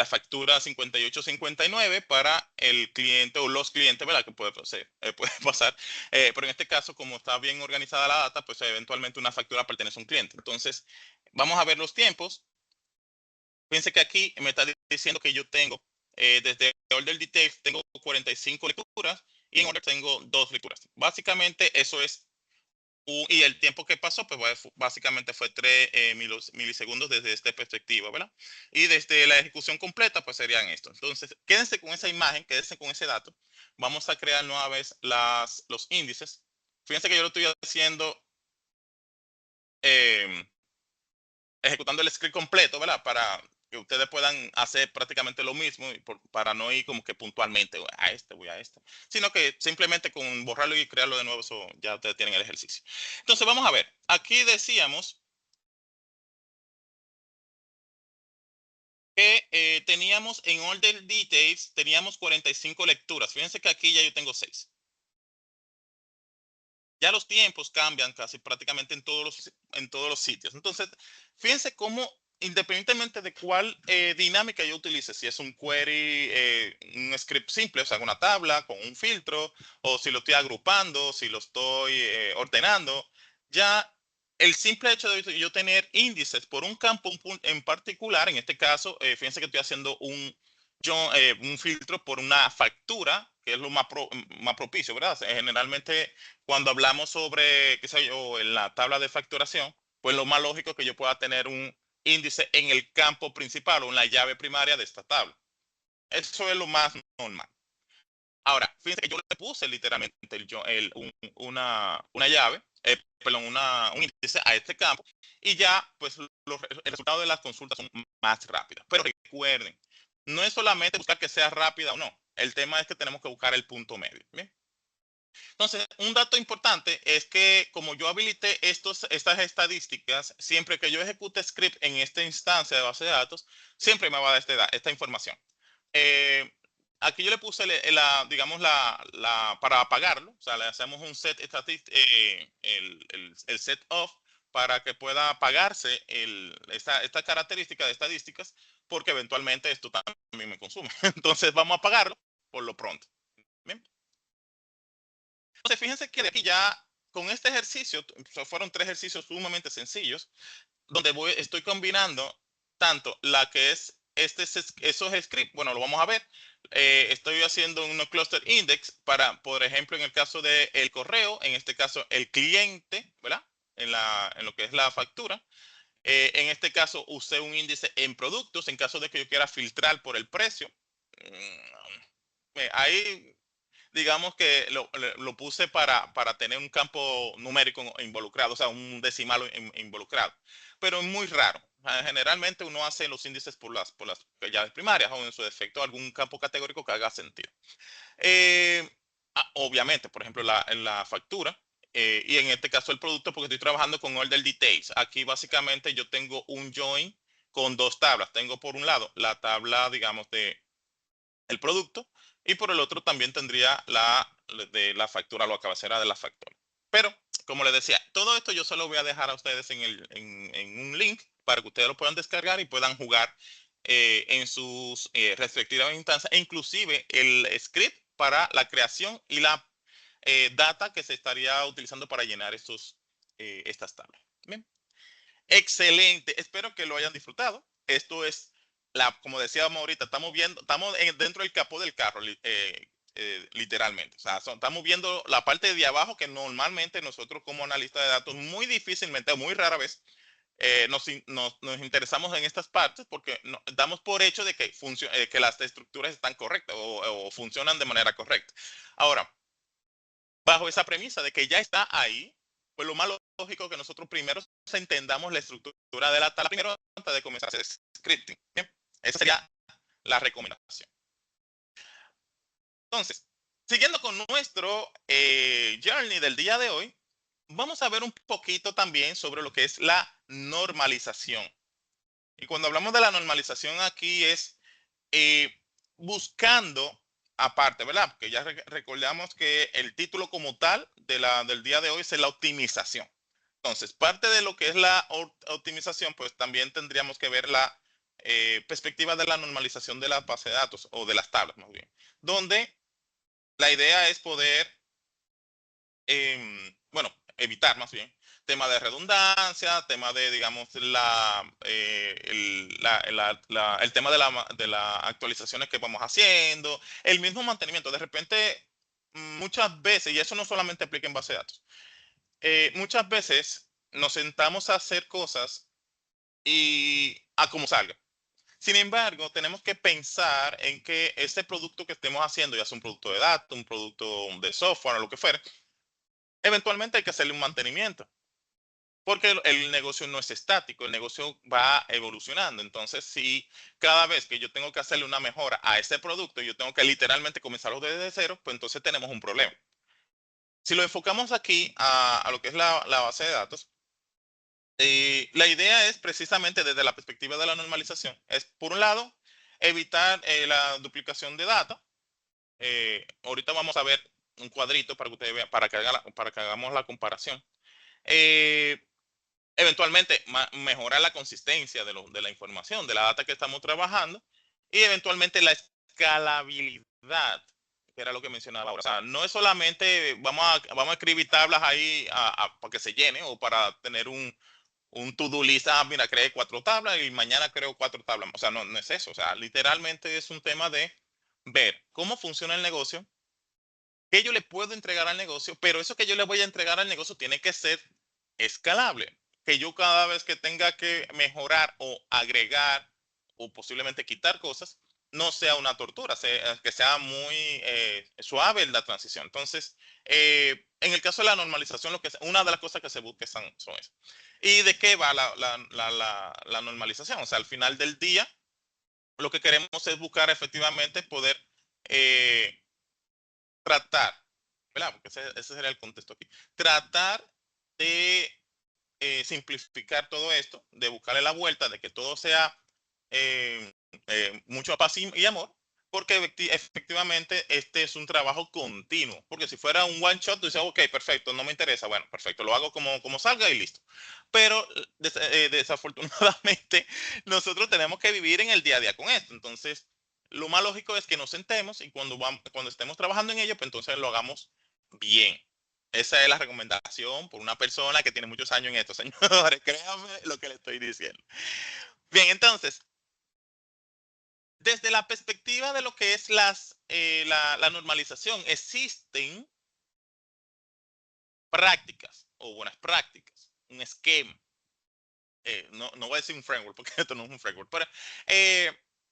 factura 5859 para el cliente o los clientes, ¿verdad? Que puede, puede pasar. Pero en este caso, como está bien organizada la data, pues eventualmente una factura pertenece a un cliente. Entonces, vamos a ver los tiempos. Fíjense que aquí me está diciendo que yo tengo, desde Order Details, tengo 45 lecturas y en Order tengo 2 lecturas. Básicamente, eso es y el tiempo que pasó, pues básicamente fue 3 milisegundos desde esta perspectiva, ¿verdad? Y desde la ejecución completa, pues serían esto. Entonces, quédense con esa imagen, quédense con ese dato. Vamos a crear nueva vez los índices. Fíjense que yo lo estoy haciendo eh, ejecutando el script completo, ¿verdad? Para que ustedes puedan hacer prácticamente lo mismo y para no ir como que puntualmente voy a este, sino que simplemente con borrarlo y crearlo de nuevo, eso ya ustedes tienen el ejercicio. Entonces vamos a ver, aquí decíamos que teníamos en Order Details, teníamos 45 lecturas. Fíjense que aquí ya yo tengo 6. Ya los tiempos cambian casi prácticamente en todos los sitios. Entonces, fíjense cómo, independientemente de cuál dinámica yo utilice, si es un query, un script simple, o sea, una tabla con un filtro, o si lo estoy agrupando, si lo estoy ordenando, ya el simple hecho de yo tener índices por un campo en particular, en este caso, fíjense que estoy haciendo un filtro por una factura, que es lo más propicio, ¿verdad? Generalmente cuando hablamos sobre, qué sé yo, en la tabla de facturación, pues lo más lógico es que yo pueda tener un índice en el campo principal o en la llave primaria de esta tabla. Eso es lo más normal. Ahora, fíjense que yo le puse literalmente una llave, perdón, un índice a este campo y ya, pues, el resultado de las consultas son más rápidos. Pero recuerden, no es solamente buscar que sea rápida o no. El tema es que tenemos que buscar el punto medio. ¿Bien? Entonces, un dato importante es que como yo habilité estas estadísticas, siempre que yo ejecute script en esta instancia de base de datos, siempre me va a dar esta información. Eh, aquí yo le puse digamos, para apagarlo, o sea, le hacemos un set el set off para que pueda apagarse esta característica de estadísticas, porque eventualmente esto también me consume. Entonces vamos a apagarlo por lo pronto. Bien. Entonces fíjense que de aquí ya con este ejercicio, fueron 3 ejercicios sumamente sencillos, donde estoy combinando tanto la que es esos scripts, bueno, lo vamos a ver. Estoy haciendo unos cluster index para, por ejemplo, en el caso del correo, en este caso el cliente, ¿verdad? En lo que es la factura. En este caso usé un índice en productos en caso de que yo quiera filtrar por el precio. Ahí digamos que lo puse para tener un campo numérico involucrado, o sea, un decimal involucrado. Pero es muy raro. Generalmente uno hace los índices por las llaves primarias o en su defecto algún campo categórico que haga sentido. Eh, Obviamente, por ejemplo, en la factura y en este caso el producto, porque estoy trabajando con order details. Aquí básicamente yo tengo un join con 2 tablas. Tengo por un lado la tabla, digamos, de el producto y por el otro también tendría de la factura, la cabecera de la factura. Pero, como les decía, todo esto yo solo voy a dejar a ustedes en un link para que ustedes lo puedan descargar y puedan jugar en sus respectivas instancias, e inclusive el script para la creación y la data que se estaría utilizando para llenar estas tablas. Bien. Excelente, espero que lo hayan disfrutado. Esto es, como decíamos ahorita, estamos dentro del capó del carro, literalmente. O sea, estamos viendo la parte de abajo que normalmente nosotros como analistas de datos muy difícilmente, muy rara vez, nos interesamos en estas partes porque damos por hecho de que las estructuras están correctas o funcionan de manera correcta. Ahora, bajo esa premisa de que ya está ahí, pues lo más lógico que nosotros primero entendamos la estructura de la tabla primero antes de comenzar a hacer scripting. Bien, esa sería la recomendación. Entonces, siguiendo con nuestro journey del día de hoy, vamos a ver un poquito también sobre lo que es la normalización. Y cuando hablamos de la normalización aquí es eh, buscando aparte, ¿verdad? Porque ya recordamos que el título como tal del día de hoy es la optimización. Entonces, parte de lo que es la optimización, pues también tendríamos que ver la perspectiva de la normalización de la base de datos o de las tablas, más bien, donde la idea es poder, bueno, evitar más bien tema de redundancia, tema de, digamos, el tema de las actualizaciones que vamos haciendo, el mismo mantenimiento. De repente, muchas veces, y eso no solamente aplica en base de datos, muchas veces nos sentamos a hacer cosas y a como salga. Sin embargo, tenemos que pensar en que este producto que estemos haciendo, ya sea un producto de datos, un producto de software o lo que fuera, eventualmente hay que hacerle un mantenimiento, porque el negocio no es estático, el negocio va evolucionando. Entonces, si cada vez que yo tengo que hacerle una mejora a ese producto, yo tengo que literalmente comenzarlo desde cero, pues entonces tenemos un problema. Si lo enfocamos aquí a lo que es la base de datos, la idea es precisamente desde la perspectiva de la normalización, es por un lado evitar la duplicación de data. Ahorita vamos a ver un cuadrito para que ustedes vean, para que hagamos la comparación. Eh, Eventualmente mejorar la consistencia de la información, de la data que estamos trabajando y eventualmente la escalabilidad, que era lo que mencionaba ahora. O sea, no es solamente vamos a escribir tablas ahí para que se llene o para tener un to-do list. Mira, creé 4 tablas y mañana creo 4 tablas. O sea, no es eso. O sea, literalmente es un tema de ver cómo funciona el negocio, qué yo le puedo entregar al negocio, pero eso que yo le voy a entregar al negocio tiene que ser escalable. Que yo cada vez que tenga que mejorar o agregar o posiblemente quitar cosas, no sea una tortura, que sea muy suave la transición. Entonces, en el caso de la normalización, una de las cosas que se busca son eso. ¿Y de qué va la normalización? O sea, al final del día, lo que queremos es buscar efectivamente poder eh, tratar, ¿verdad? Porque ese sería el contexto aquí. Tratar de simplificar todo esto, de buscarle la vuelta, de que todo sea mucho paz y amor, porque efectivamente este es un trabajo continuo. Porque si fuera un one shot, tú dices, ok, perfecto, no me interesa. Bueno, perfecto, lo hago como salga y listo. Pero desafortunadamente nosotros tenemos que vivir en el día a día con esto. Entonces, lo más lógico es que nos sentemos y cuando estemos trabajando en ello, pues entonces lo hagamos bien. Esa es la recomendación por una persona que tiene muchos años en esto, señores. Créanme lo que le estoy diciendo. Bien, entonces, desde la perspectiva de lo que es la normalización, existen prácticas o buenas prácticas, un esquema. No voy a decir un framework porque esto no es un framework, pero eh,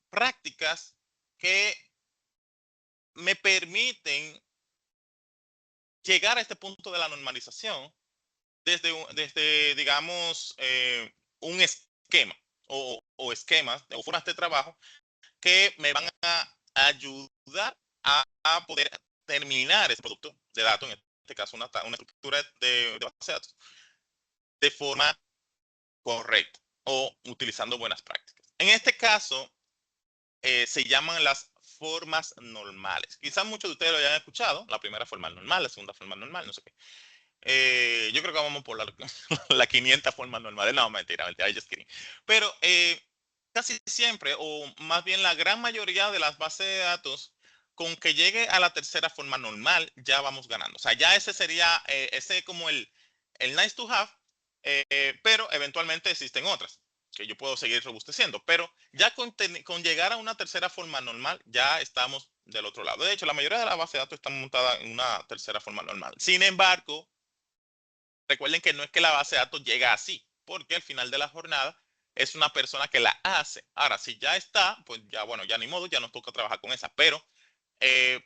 prácticas que me permiten llegar a este punto de la normalización desde digamos, un esquema o esquemas o formas de trabajo que me van a ayudar a poder terminar ese producto de datos, en este caso una estructura de base de datos, de forma correcta o utilizando buenas prácticas. En este caso, se llaman las formas normales. Quizás muchos de ustedes lo hayan escuchado, la primera forma normal, la segunda forma normal, no sé qué. Yo creo que vamos por la 500 formas normales. No, mentira, mentira, just kidding. Pero casi siempre, o más bien la gran mayoría de las bases de datos, con que llegue a la tercera forma normal, ya vamos ganando. O sea, ya ese sería, ese como el nice to have, pero eventualmente existen otras que yo puedo seguir robusteciendo. Pero ya con llegar a una tercera forma normal, ya estamos del otro lado. De hecho, la mayoría de las bases de datos están montadas en una tercera forma normal. Sin embargo, recuerden que no es que la base de datos llega así, porque al final de la jornada es una persona que la hace. Ahora, si ya está, pues ya, bueno, ya ni modo, ya nos toca trabajar con esa. Pero,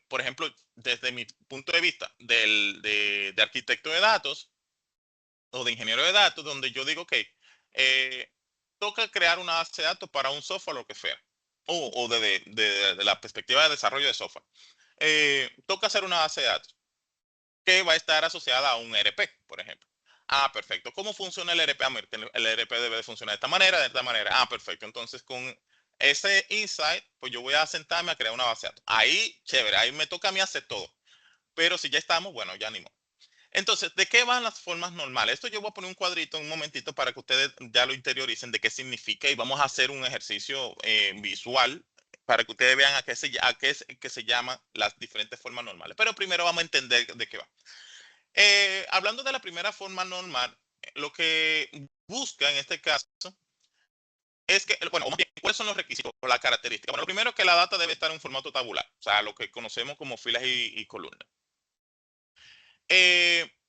por ejemplo, desde mi punto de vista de arquitecto de datos o de ingeniero de datos, donde yo digo que toca crear una base de datos para un software o lo que sea, o de la perspectiva de desarrollo de software. Toca hacer una base de datos que va a estar asociada a un ERP, por ejemplo. Ah, perfecto. ¿Cómo funciona el ERP? El ERP debe de funcionar de esta manera, de esta manera. Ah, perfecto. Entonces, con ese insight, pues yo voy a sentarme a crear una base de datos. Ahí, chévere, ahí me toca a mí hacer todo. Pero si ya estamos, bueno, ya ni modo. Entonces, ¿de qué van las formas normales? Esto yo voy a poner un cuadrito un momentito para que ustedes ya lo interioricen de qué significa y vamos a hacer un ejercicio visual para que ustedes vean a qué es que se llaman las diferentes formas normales. Pero primero vamos a entender de qué va. Hablando de la primera forma normal, lo que busca en este caso es que, bueno, más bien, ¿cuáles son los requisitos o las características? Bueno, lo primero es que la data debe estar en un formato tabular, o sea, lo que conocemos como filas y columnas.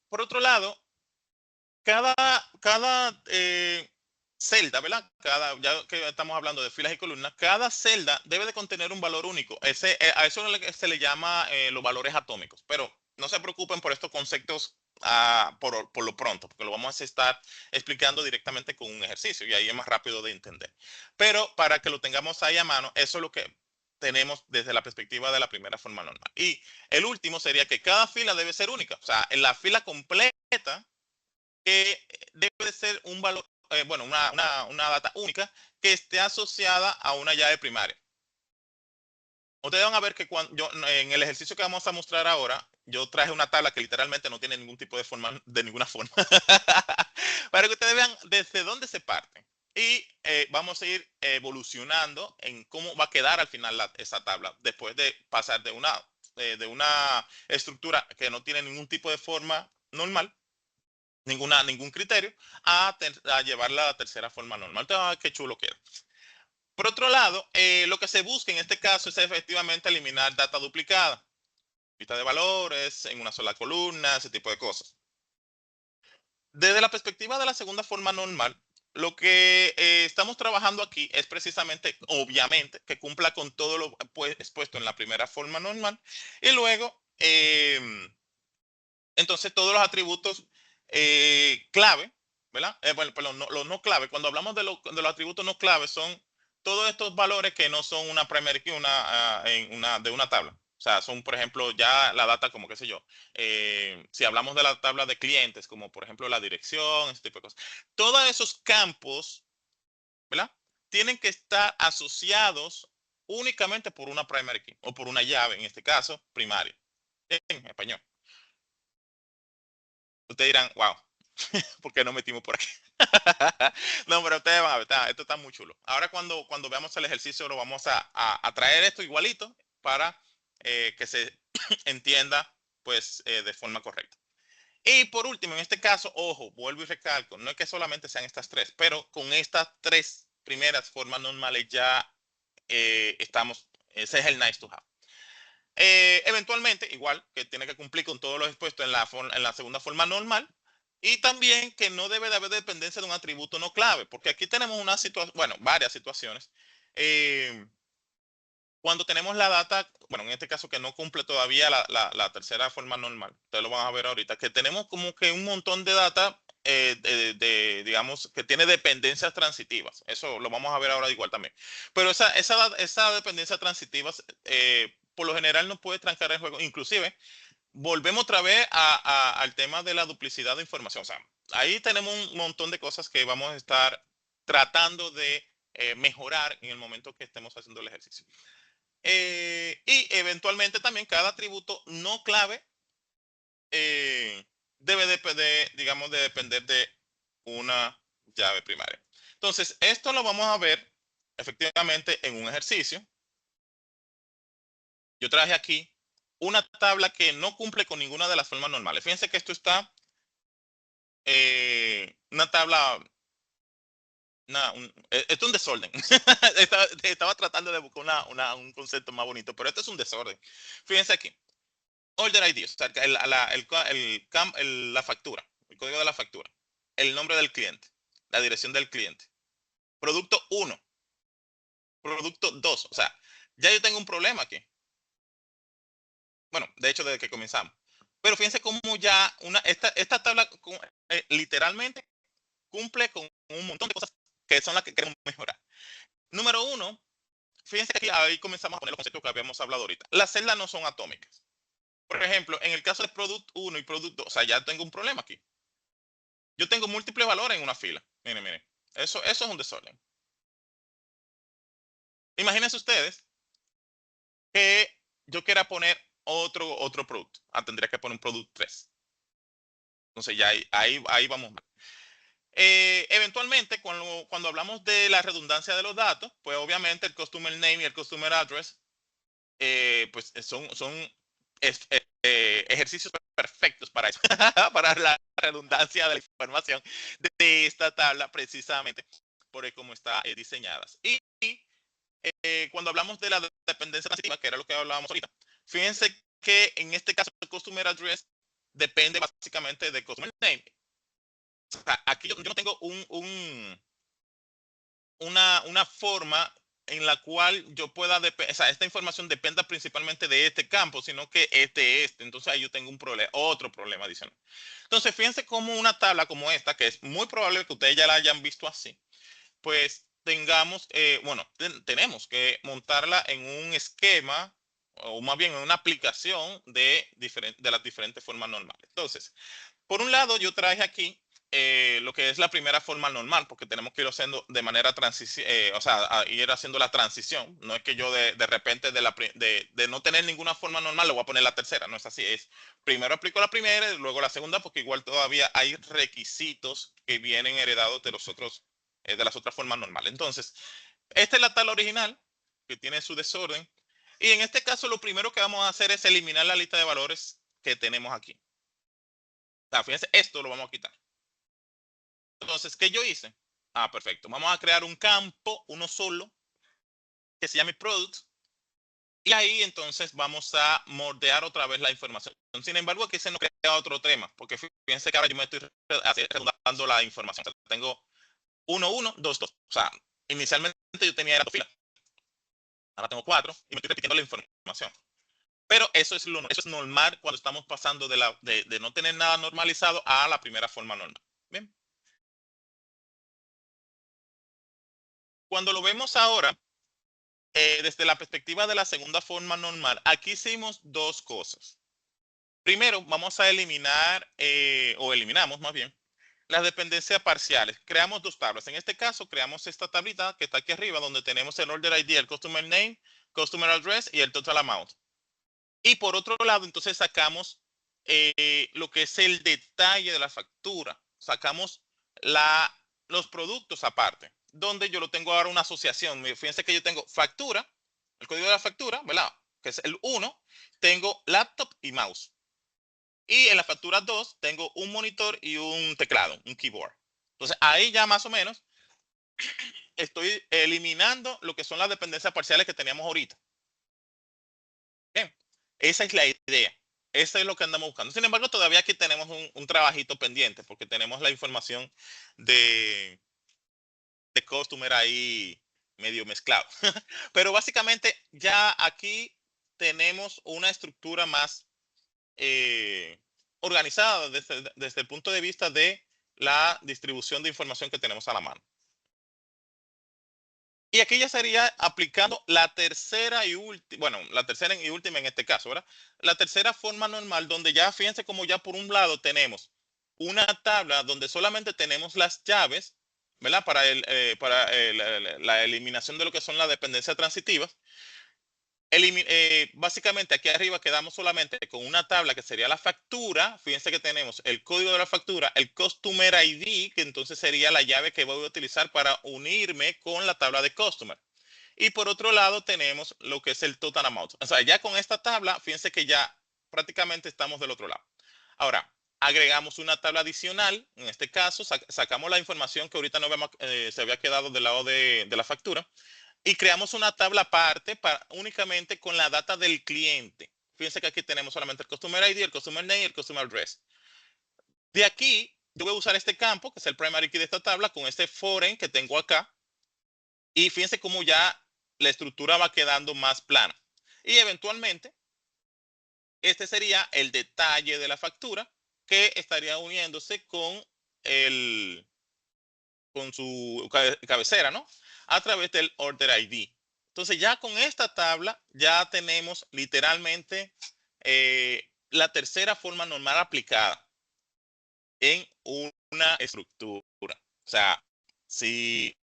Por otro lado, cada celda, ¿verdad? Ya que estamos hablando de filas y columnas, cada celda debe de contener un valor único. A eso se le llama los valores atómicos, pero no se preocupen por estos conceptos por lo pronto, porque lo vamos a estar explicando directamente con un ejercicio y ahí es más rápido de entender. Pero para que lo tengamos ahí a mano, eso es lo que tenemos desde la perspectiva de la primera forma normal. Y el último sería que cada fila debe ser única, o sea, en la fila completa que debe de ser un valor, bueno, una data única que esté asociada a una llave primaria. Ustedes van a ver que en el ejercicio que vamos a mostrar ahora, yo traje una tabla que literalmente no tiene ningún tipo de forma, de ninguna forma, para que ustedes vean desde dónde se parte. Y vamos a ir evolucionando en cómo va a quedar al final esa tabla, después de pasar de una estructura que no tiene ningún tipo de forma normal, ningún criterio, a llevarla a la tercera forma normal. Qué chulo queda. Por otro lado, lo que se busca en este caso es efectivamente eliminar data duplicada, lista de valores en una sola columna, ese tipo de cosas. Desde la perspectiva de la segunda forma normal, lo que estamos trabajando aquí es precisamente, obviamente, que cumpla con todo lo expuesto en la primera forma normal y luego, entonces, todos los atributos clave, ¿verdad? Bueno, perdón, los no clave. Cuando hablamos de los atributos no clave, son todos estos valores que no son una primary key de una tabla. O sea, son, por ejemplo, ya la data como, qué sé yo, si hablamos de la tabla de clientes, como por ejemplo la dirección, ese tipo de cosas. Todos esos campos, ¿verdad? Tienen que estar asociados únicamente por una primary key o por una llave, en este caso, primaria, en español. Ustedes dirán, wow, ¿por qué no metimos por aquí? No, pero ustedes van a ver, esto está muy chulo. Ahora cuando veamos el ejercicio lo vamos a traer esto igualito para que se entienda pues de forma correcta. Y por último, en este caso, ojo, vuelvo y recalco, no es que solamente sean estas tres, pero con estas tres primeras formas normales ya estamos, ese es el nice to have. Eventualmente, igual que tiene que cumplir con todos los expuestos en la segunda forma normal, y también que no debe de haber dependencia de un atributo no clave, porque aquí tenemos una situación, bueno, varias situaciones. Cuando tenemos la data, bueno, en este caso que no cumple todavía la tercera forma normal, ustedes lo van a ver ahorita, que tenemos como que un montón de data, digamos, que tiene dependencias transitivas. Eso lo vamos a ver ahora igual también. Pero esa dependencia transitiva, por lo general, no puede trancar el juego. Inclusive, volvemos otra vez al tema de la duplicidad de información. O sea, ahí tenemos un montón de cosas que vamos a estar tratando de mejorar en el momento que estemos haciendo el ejercicio. Y eventualmente también cada atributo no clave debe depender, digamos, de depender de una llave primaria. Entonces, esto lo vamos a ver efectivamente en un ejercicio. Yo traje aquí una tabla que no cumple con ninguna de las formas normales. Fíjense que esto está una tabla, esto es un desorden. Estaba tratando de buscar un concepto más bonito, pero esto es un desorden. Fíjense aquí. Order ID, o sea, la factura, el código de la factura, el nombre del cliente, la dirección del cliente, producto 1, producto 2, o sea, ya yo tengo un problema aquí. Bueno, de hecho, desde que comenzamos. Pero fíjense cómo ya esta tabla literalmente cumple con un montón de cosas que son las que queremos mejorar. Número 1, fíjense que aquí ahí comenzamos a poner los conceptos que habíamos hablado ahorita. Las celdas no son atómicas. Por ejemplo, en el caso de Product 1 y Product 2, o sea, ya tengo un problema aquí. Yo tengo múltiples valores en una fila. Miren, miren. Eso es un desorden. Imagínense ustedes que yo quiera poner otro producto. Tendría que poner un Product 3. Entonces ya ahí vamos mal. Eventualmente, cuando hablamos de la redundancia de los datos, pues obviamente el Customer Name y el Customer Address pues son ejercicios perfectos para eso, para la redundancia de la información de esta tabla precisamente por cómo está diseñada. Y cuando hablamos de la dependencia transitiva, que era lo que hablábamos ahorita, fíjense que en este caso el Customer Address depende básicamente del Customer Name. O sea, aquí yo no tengo una forma en la cual yo pueda, o sea, esta información dependa principalmente de este campo, sino que este. Entonces ahí yo tengo otro problema adicional. Entonces, fíjense cómo una tabla como esta, que es muy probable que ustedes ya la hayan visto así, pues tengamos, bueno, tenemos que montarla en un esquema, o más bien en una aplicación de las diferentes formas normales. Entonces, por un lado, yo traje aquí lo que es la primera forma normal, porque tenemos que ir haciendo de manera transición, o sea, ir haciendo la transición. No es que yo de repente de no tener ninguna forma normal le voy a poner la tercera, no es así. Es primero aplico la primera y luego la segunda, porque igual todavía hay requisitos que vienen heredados de de las otras formas normales. Entonces, esta es la tabla original que tiene su desorden. Y en este caso, lo primero que vamos a hacer es eliminar la lista de valores que tenemos aquí. Fíjense, esto lo vamos a quitar. Entonces, ¿qué yo hice? Perfecto. Vamos a crear un campo, uno solo, que se llame Product. Y ahí entonces vamos a moldear otra vez la información. Sin embargo, aquí se nos crea otro tema, porque fíjense que ahora yo me estoy redundando la información. O sea, tengo 1, 1, 2, 2. O sea, inicialmente yo tenía 2 filas. Ahora tengo 4 y me estoy repitiendo la información. Pero eso es normal cuando estamos pasando de no tener nada normalizado a la primera forma normal. Bien. Cuando lo vemos ahora, desde la perspectiva de la segunda forma normal, aquí hicimos dos cosas. Primero, vamos a eliminar, o eliminamos más bien, las dependencias parciales. Creamos dos tablas. En este caso, creamos esta tablita que está aquí arriba, donde tenemos el order ID, el customer name, customer address y el total amount. Y por otro lado, entonces sacamos lo que es el detalle de la factura. Sacamos los productos aparte, donde yo lo tengo ahora una asociación. Fíjense que yo tengo factura, el código de la factura, ¿verdad? Que es el 1, tengo laptop y mouse. Y en la factura 2 tengo un monitor y un teclado, un keyboard. Entonces ahí ya más o menos estoy eliminando lo que son las dependencias parciales que teníamos ahorita. Bien, esa es la idea. Eso es lo que andamos buscando. Sin embargo, todavía aquí tenemos un trabajito pendiente porque tenemos la información de, de customer ahí medio mezclado. Pero básicamente ya aquí tenemos una estructura más organizada desde el punto de vista de la distribución de información que tenemos a la mano. Y aquí ya sería aplicando la tercera y última, bueno, la tercera y última en este caso, ¿verdad? La tercera forma normal, donde ya fíjense como ya por un lado tenemos una tabla donde solamente tenemos las llaves, ¿verdad? Para la eliminación de lo que son las dependencias transitivas. Básicamente aquí arriba quedamos solamente con una tabla que sería la factura. Fíjense que tenemos el código de la factura, el Customer ID, que entonces sería la llave que voy a utilizar para unirme con la tabla de Customer. Y por otro lado tenemos lo que es el Total Amount. O sea, ya con esta tabla, fíjense que ya prácticamente estamos del otro lado. Ahora, agregamos una tabla adicional. En este caso, sacamos la información que ahorita no se había quedado del lado de la factura y creamos una tabla aparte únicamente con la data del cliente. Fíjense que aquí tenemos solamente el Customer ID, el Customer Name y el Customer Address. De aquí, yo voy a usar este campo, que es el primary key de esta tabla, con este foreign que tengo acá. Y fíjense cómo ya la estructura va quedando más plana. Y eventualmente, este sería el detalle de la factura que estaría uniéndose con su cabecera, ¿no? A través del Order ID. Entonces ya con esta tabla ya tenemos literalmente la tercera forma normal aplicada en una estructura. O sea, si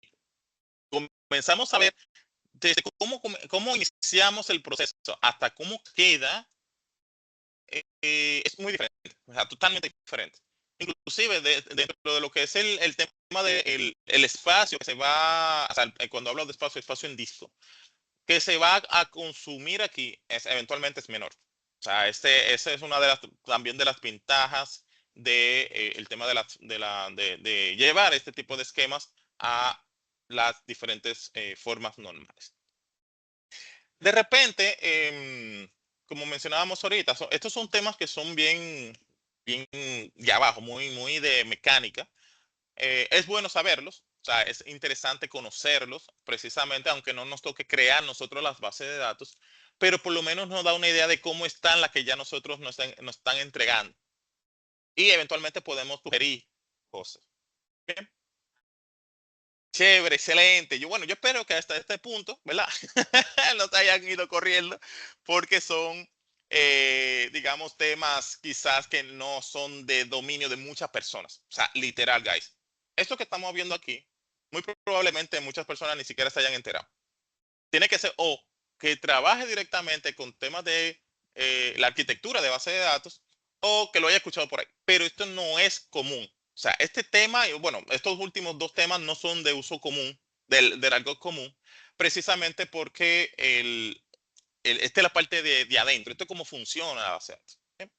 comenzamos a ver desde cómo iniciamos el proceso hasta cómo queda, es muy diferente, o sea, totalmente diferente. Inclusive dentro de lo que es el tema del el espacio que se va, o sea, cuando hablo de espacio, espacio en disco, que se va a consumir aquí, eventualmente es menor. O sea, esa es una de también de las ventajas de el tema de llevar este tipo de esquemas a las diferentes formas normales. De repente, como mencionábamos ahorita, estos son temas que son bien de abajo, muy de mecánica. Es bueno saberlos, o sea, es interesante conocerlos, precisamente, aunque no nos toque crear nosotros las bases de datos, pero por lo menos nos da una idea de cómo están las que ya nosotros nos están entregando. Y eventualmente podemos sugerir cosas. Bien. Chévere, excelente. Bueno, yo espero que hasta este punto, ¿verdad? No se hayan ido corriendo porque son, digamos, temas quizás que no son de dominio de muchas personas. O sea, literal, guys. Esto que estamos viendo aquí, muy probablemente muchas personas ni siquiera se hayan enterado. Tiene que ser o que trabaje directamente con temas de la arquitectura de base de datos o que lo haya escuchado por ahí. Pero esto no es común. O sea, este tema, bueno, estos últimos dos temas no son de uso común, del algo común, precisamente porque esta es la parte de adentro. Esto es cómo funciona la base de datos. ¿Sí?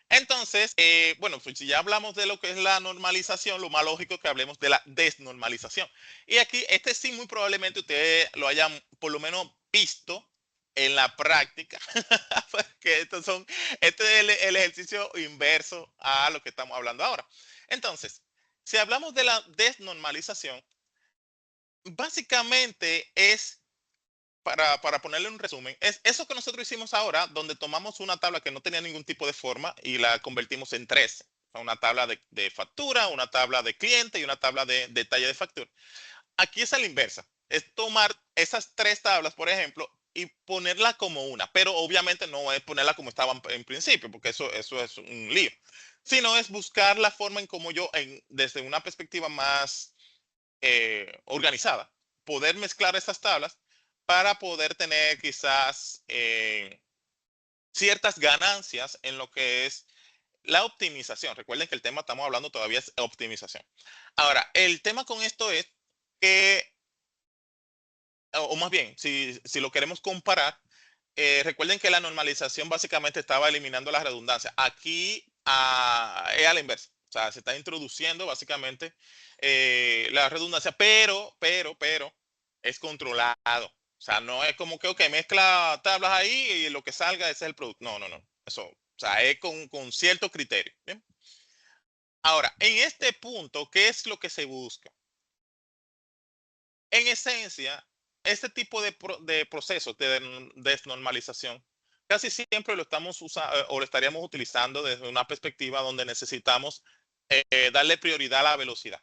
Entonces, bueno, pues si ya hablamos de lo que es la normalización, lo más lógico es que hablemos de la desnormalización. Y aquí, este sí, muy probablemente ustedes lo hayan por lo menos visto en la práctica, porque este es el ejercicio inverso a lo que estamos hablando ahora. Entonces, si hablamos de la desnormalización, básicamente es para ponerle un resumen, es eso que nosotros hicimos ahora, donde tomamos una tabla que no tenía ningún tipo de forma y la convertimos en tres. Una tabla de factura, una tabla de cliente y una tabla de detalle de factura. Aquí es a la inversa. Es tomar esas tres tablas, por ejemplo, y ponerla como una, pero obviamente no es ponerla como estaba en principio, porque eso es un lío, sino es buscar la forma en cómo yo, desde una perspectiva más organizada, poder mezclar estas tablas para poder tener quizás ciertas ganancias en lo que es la optimización. Recuerden que el tema estamos hablando todavía es optimización. Ahora, el tema con esto es que, o más bien, si lo queremos comparar, recuerden que la normalización básicamente estaba eliminando la redundancia. Aquí es a la inversa. O sea, se está introduciendo básicamente la redundancia, pero es controlado. O sea, no es como que, ok, mezcla tablas ahí y lo que salga ese es el producto. No, no, no. Eso, o sea, es con cierto criterio. ¿Bien? Ahora, en este punto, ¿qué es lo que se busca? En esencia, este tipo de procesos de desnormalización casi siempre lo estamos usando o lo estaríamos utilizando desde una perspectiva donde necesitamos darle prioridad a la velocidad.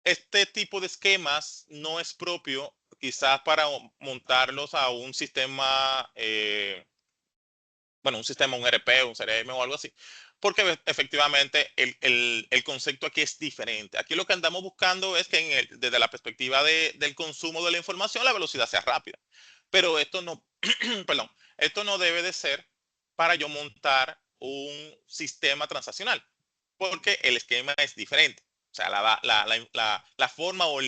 Este tipo de esquemas no es propio quizás para montarlos a un sistema bueno, un sistema, un RP, un CRM o algo así, porque efectivamente el concepto aquí es diferente. Aquí lo que andamos buscando es que desde la perspectiva del consumo de la información, la velocidad sea rápida. Pero esto no, perdón, esto no debe de ser para yo montar un sistema transaccional, porque el esquema es diferente. O sea, la forma o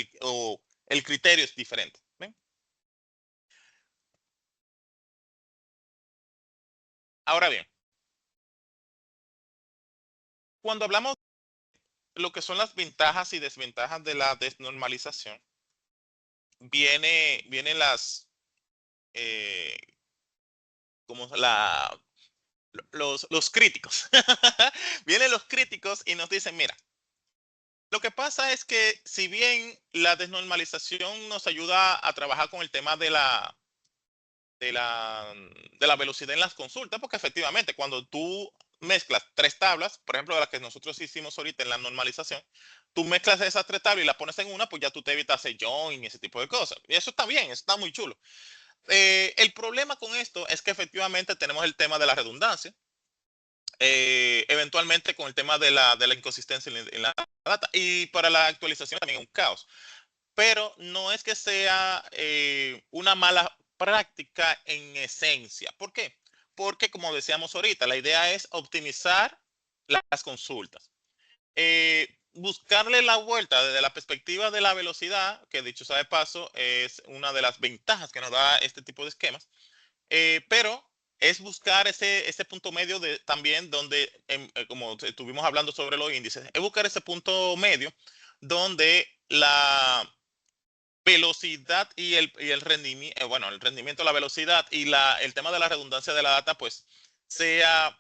el criterio es diferente. ¿Ven? Ahora bien, cuando hablamos lo que son las ventajas y desventajas de la desnormalización, vienen eh, como los críticos. Vienen los críticos y nos dicen, mira, lo que pasa es que si bien la desnormalización nos ayuda a trabajar con el tema de la, de la velocidad en las consultas, porque efectivamente cuando tú mezclas tres tablas, por ejemplo, de las que nosotros hicimos ahorita en la normalización, tú mezclas esas tres tablas y las pones en una, pues ya tú te evitas hacer join y ese tipo de cosas. Y eso está bien, eso está muy chulo. El problema con esto es que efectivamente tenemos el tema de la redundancia, eventualmente con el tema de la inconsistencia en la data, y para la actualización también es un caos, pero no es que sea una mala práctica en esencia. ¿Por qué? Porque como decíamos ahorita, la idea es optimizar las consultas. Buscarle la vuelta desde la perspectiva de la velocidad, que dicho sea de paso, es una de las ventajas que nos da este tipo de esquemas, pero es buscar ese punto medio también donde, como estuvimos hablando sobre los índices, es buscar ese punto medio donde la velocidad y el rendimiento, bueno, el rendimiento, la velocidad y el tema de la redundancia de la data, pues sea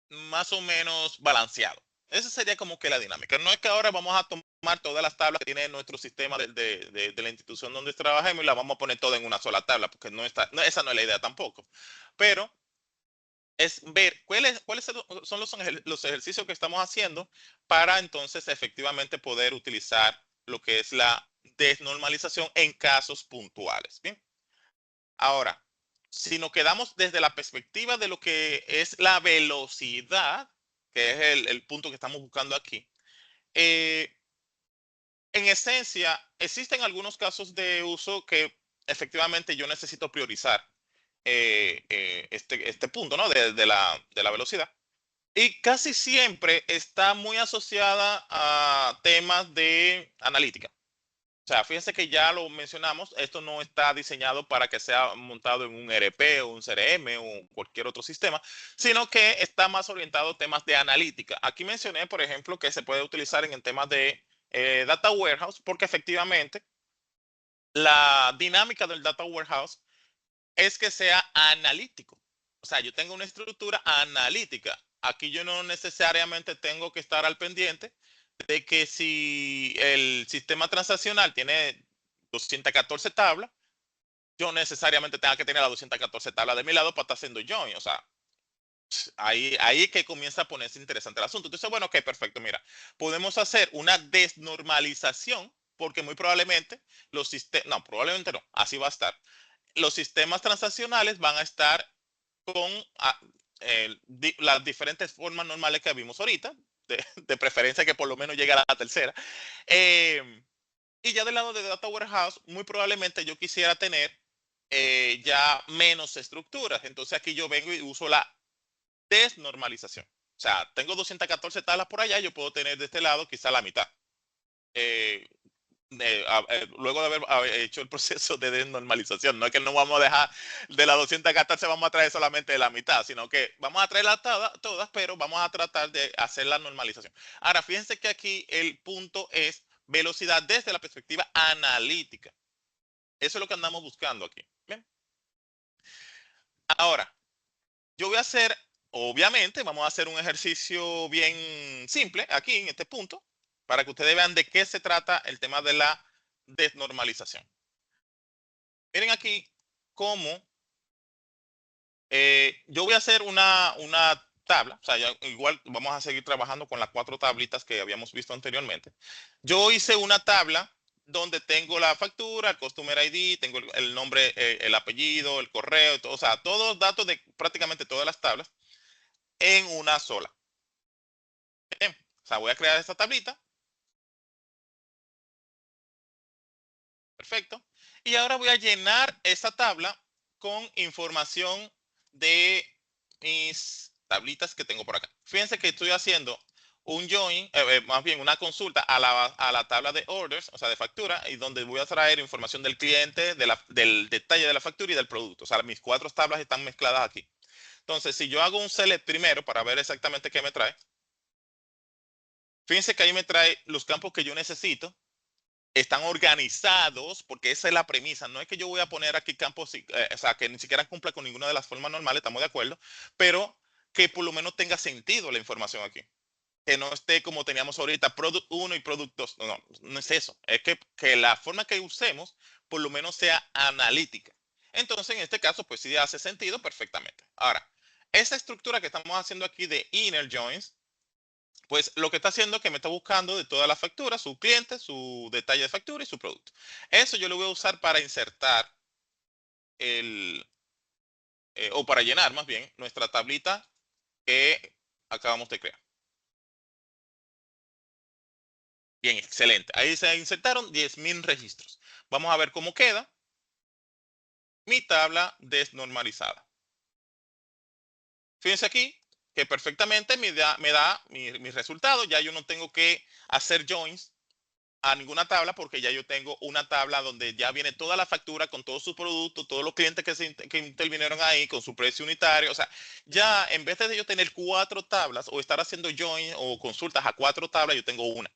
más o menos balanceado. Esa sería como que la dinámica. No es que ahora vamos a tomar todas las tablas que tiene nuestro sistema de la institución donde trabajemos y las vamos a poner todas en una sola tabla, porque esa no es la idea tampoco. Pero es ver cuáles son los ejercicios que estamos haciendo para entonces efectivamente poder utilizar lo que es la desnormalización en casos puntuales. Bien, ahora, si nos quedamos desde la perspectiva de lo que es la velocidad, que es el punto que estamos buscando aquí, eh, en esencia, existen algunos casos de uso que efectivamente yo necesito priorizar este punto, ¿no? De la velocidad. Y casi siempre está muy asociada a temas de analítica. O sea, fíjense que ya lo mencionamos, esto no está diseñado para que sea montado en un ERP o un CRM o cualquier otro sistema, sino que está más orientado a temas de analítica. Aquí mencioné, por ejemplo, que se puede utilizar en el tema de Data Warehouse, porque efectivamente la dinámica del Data Warehouse es que sea analítico. O sea, yo tengo una estructura analítica. Aquí yo no necesariamente tengo que estar al pendiente de que si el sistema transaccional tiene 214 tablas, yo necesariamente tenga que tener las 214 tablas de mi lado para estar haciendo join. O sea, ahí que comienza a ponerse interesante el asunto. Entonces, bueno, ok, perfecto. Mira, podemos hacer una desnormalización porque muy probablemente los sistemas, no, probablemente no, así va a estar. los sistemas transaccionales van a estar con las diferentes formas normales que vimos ahorita, de preferencia que por lo menos llegue a la tercera. Y ya del lado de Data Warehouse, muy probablemente yo quisiera tener ya menos estructuras. Entonces aquí yo vengo y uso la desnormalización. O sea, tengo 214 tablas por allá, yo puedo tener de este lado quizá la mitad. Eh, luego de haber hecho el proceso de desnormalización. No es que no vamos a dejar de las 214, vamos a traer solamente la mitad, sino que vamos a traerlas todas, pero vamos a tratar de hacer la normalización. Ahora, fíjense que aquí el punto es velocidad desde la perspectiva analítica. Eso es lo que andamos buscando aquí. Bien. Ahora, yo voy a hacer, obviamente, vamos a hacer un ejercicio bien simple aquí en este punto, para que ustedes vean de qué se trata el tema de la desnormalización. Miren aquí cómo yo voy a hacer una tabla, o sea, igual vamos a seguir trabajando con las 4 tablitas que habíamos visto anteriormente. Yo hice una tabla donde tengo la factura, el Customer ID, tengo el nombre, el apellido, el correo, todo, o sea, todos los datos de prácticamente todas las tablas en una sola. Bien, o sea, voy a crear esta tablita. Perfecto. Y ahora voy a llenar esa tabla con información de mis tablitas que tengo por acá. Fíjense que estoy haciendo un join, más bien una consulta a la tabla de orders, o sea, de factura, y donde voy a traer información del cliente, del detalle de la factura y del producto. O sea, mis 4 tablas están mezcladas aquí. Entonces, si yo hago un select primero para ver exactamente qué me trae, fíjense que ahí me trae los campos que yo necesito. Están organizados, porque esa es la premisa. No es que yo voy a poner aquí campos, o sea, que ni siquiera cumpla con ninguna de las formas normales, estamos de acuerdo, pero que por lo menos tenga sentido la información aquí. Que no esté como teníamos ahorita, Product 1 y Product 2. No, no, no es eso. Es que la forma que usemos por lo menos sea analítica. Entonces, en este caso, pues sí hace sentido perfectamente. Ahora, esa estructura que estamos haciendo aquí de inner joins, pues lo que está haciendo es que me está buscando de todas las facturas, su cliente, su detalle de factura y su producto. Eso yo lo voy a usar para insertar el, o para llenar más bien, nuestra tablita que acabamos de crear. Bien, excelente. Ahí se insertaron 10,000 registros. Vamos a ver cómo queda mi tabla desnormalizada. Fíjense aquí que perfectamente me da mi resultado. Ya yo no tengo que hacer joins a ninguna tabla porque ya yo tengo una tabla donde ya viene toda la factura con todos sus productos, todos los clientes que intervinieron ahí con su precio unitario. O sea, ya en vez de yo tener 4 tablas o estar haciendo join o consultas a 4 tablas, yo tengo una.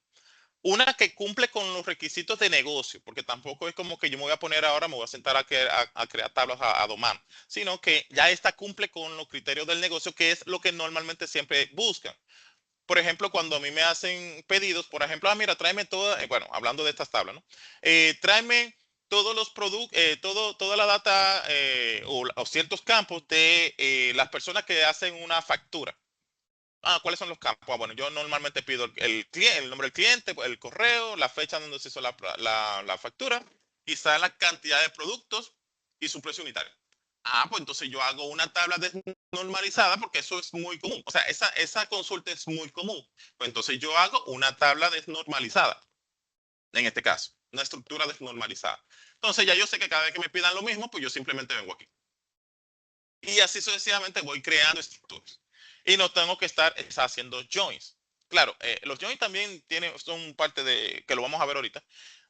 Una que cumple con los requisitos de negocio, porque tampoco es como que yo me voy a poner ahora, me voy a sentar a crear tablas a domán, sino que ya esta cumple con los criterios del negocio, que es lo que normalmente siempre buscan. Por ejemplo, cuando a mí me hacen pedidos, por ejemplo, mira, tráeme toda, bueno, hablando de estas tablas, ¿no? Tráeme todos los productos, toda la data o ciertos campos de las personas que hacen una factura. ¿Cuáles son los campos? Bueno, yo normalmente pido el nombre del cliente, el correo, la fecha donde se hizo la factura, quizá la cantidad de productos y su precio unitario. Pues entonces yo hago una tabla desnormalizada porque eso es muy común. O sea, esa consulta es muy común. Pues entonces yo hago una tabla desnormalizada, en este caso, una estructura desnormalizada. Entonces ya yo sé que cada vez que me pidan lo mismo, pues yo simplemente vengo aquí. Y así sucesivamente voy creando estructuras. Y no tengo que estar haciendo joins. Claro, los joins también son parte de, que lo vamos a ver ahorita,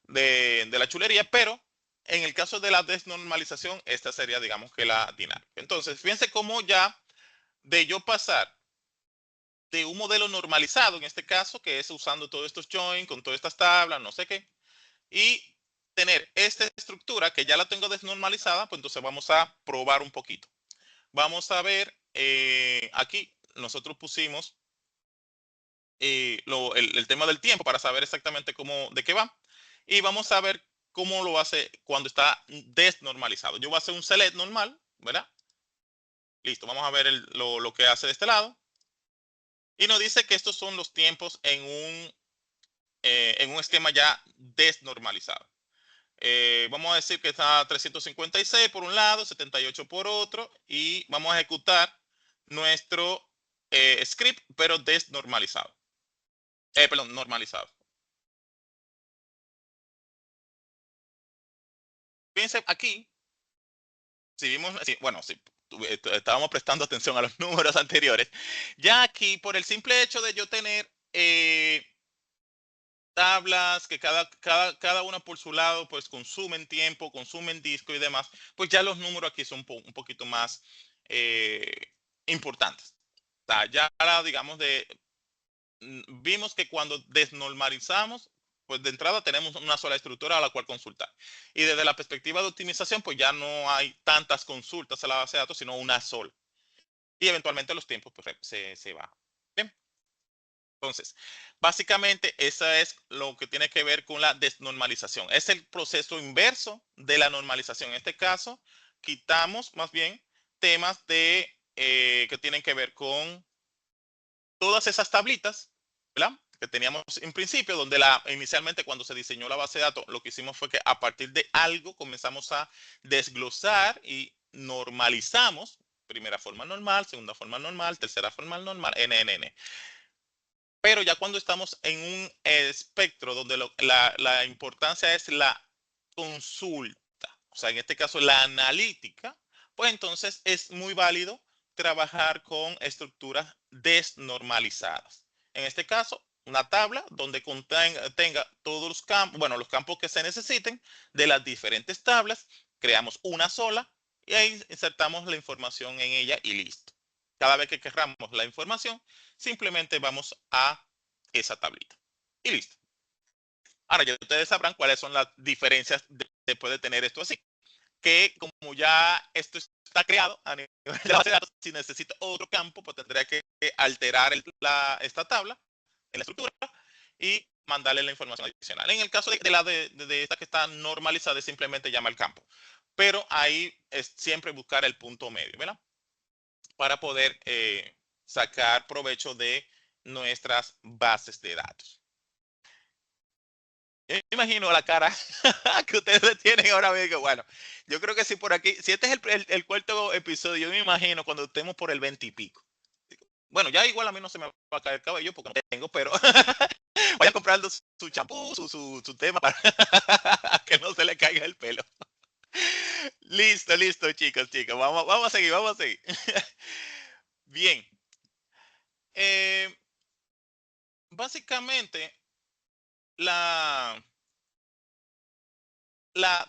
de la chulería, pero en el caso de la desnormalización, esta sería, digamos, que la dinámica. Entonces, fíjense cómo ya de yo pasar de un modelo normalizado, en este caso, que es usando todos estos joins, con todas estas tablas, no sé qué, y tener esta estructura que ya la tengo desnormalizada, pues entonces vamos a probar un poquito. Vamos a ver, aquí nosotros pusimos el tema del tiempo para saber exactamente de qué va. Y vamos a ver cómo lo hace cuando está desnormalizado. Yo voy a hacer un select normal, ¿verdad? Listo, vamos a ver lo que hace de este lado. Y nos dice que estos son los tiempos en un esquema ya desnormalizado. Vamos a decir que está 356 por un lado, 78 por otro, y vamos a ejecutar nuestro script, pero desnormalizado. Perdón, normalizado. Fíjense aquí, si vimos, bueno, si estábamos prestando atención a los números anteriores, ya aquí por el simple hecho de yo tener tablas que cada una por su lado pues consumen tiempo, consumen disco y demás, pues ya los números aquí son un poquito más eh, importantes. O sea, ya digamos vimos que cuando desnormalizamos, pues de entrada tenemos una sola estructura a la cual consultar. Y desde la perspectiva de optimización, pues ya no hay tantas consultas a la base de datos, sino una sola. Y eventualmente los tiempos pues, se bajan. Bien. Entonces, básicamente, eso es lo que tiene que ver con la desnormalización. Es el proceso inverso de la normalización. En este caso, quitamos más bien temas que tienen que ver con todas esas tablitas, ¿verdad? Que teníamos en principio, donde inicialmente cuando se diseñó la base de datos, lo que hicimos fue que a partir de algo comenzamos a desglosar y normalizamos. Primera forma normal, segunda forma normal, tercera forma normal, NNN. Pero ya cuando estamos en un espectro donde la importancia es la consulta, o sea, en este caso la analítica, pues entonces es muy válido trabajar con estructuras desnormalizadas. En este caso, una tabla donde tenga todos los campos, bueno, los campos que se necesiten de las diferentes tablas, creamos una sola y ahí insertamos la información en ella y listo. Cada vez que queramos la información, simplemente vamos a esa tablita. Y listo. Ahora ya ustedes sabrán cuáles son las diferencias después de tener esto así. Que como ya esto está creado a nivel de la base de datos, si necesito otro campo, pues tendría que alterar esta tabla en la estructura y mandarle la información adicional. En el caso de esta que está normalizada, simplemente llama el campo. Pero ahí es siempre buscar el punto medio, ¿verdad? Para poder sacar provecho de nuestras bases de datos. Yo me imagino la cara que ustedes tienen ahora mismo. Bueno, yo creo que si por aquí, si este es el cuarto episodio, yo me imagino cuando estemos por el 20 y pico. Bueno, ya igual a mí no se me va a caer el cabello porque no tengo, pero vaya comprando su champú, su tema para que no se le caiga el pelo. Listo, listo, chicos. Vamos a seguir. Bien. Básicamente,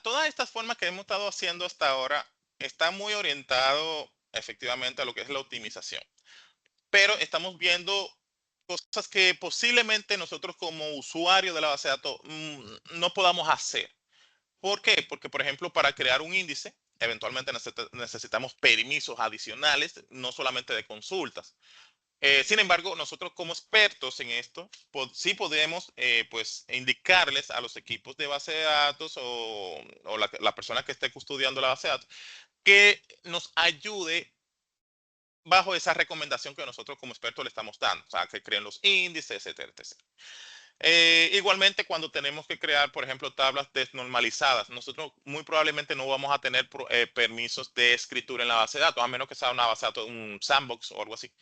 todas estas formas que hemos estado haciendo hasta ahora está muy orientado efectivamente a lo que es la optimización. Pero estamos viendo cosas que posiblemente nosotros como usuarios de la base de datos no podamos hacer. ¿Por qué? Porque, por ejemplo, para crear un índice, eventualmente necesitamos permisos adicionales, no solamente de consultas. Sin embargo, nosotros como expertos en esto, sí podemos pues, indicarles a los equipos de base de datos o la persona que esté custodiando la base de datos que nos ayude bajo esa recomendación que nosotros como expertos le estamos dando, o sea, que creen los índices, etcétera, etcétera. Igualmente, cuando tenemos que crear, por ejemplo, tablas desnormalizadas, nosotros muy probablemente no vamos a tener permisos de escritura en la base de datos, a menos que sea una base de datos, un sandbox o algo así.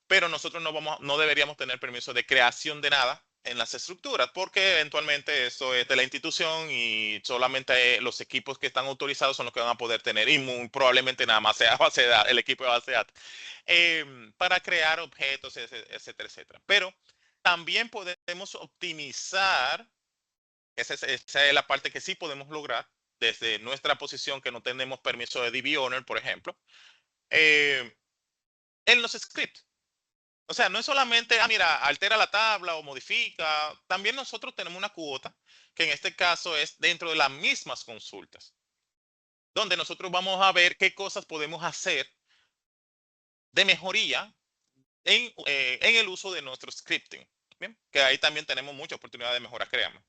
Pero nosotros no deberíamos tener permiso de creación de nada en las estructuras, porque eventualmente eso es de la institución y solamente los equipos que están autorizados son los que van a poder tener, y muy probablemente nada más sea el equipo de base de datos, para crear objetos, etcétera, etcétera. Pero también podemos optimizar, esa es la parte que sí podemos lograr desde nuestra posición, que no tenemos permiso de DB owner, por ejemplo, en los scripts. O sea, no es solamente, mira, altera la tabla o modifica. También nosotros tenemos una cuota, que en este caso es dentro de las mismas consultas, donde nosotros vamos a ver qué cosas podemos hacer de mejoría en el uso de nuestro scripting. Bien, que ahí también tenemos mucha oportunidad de mejora, créanme.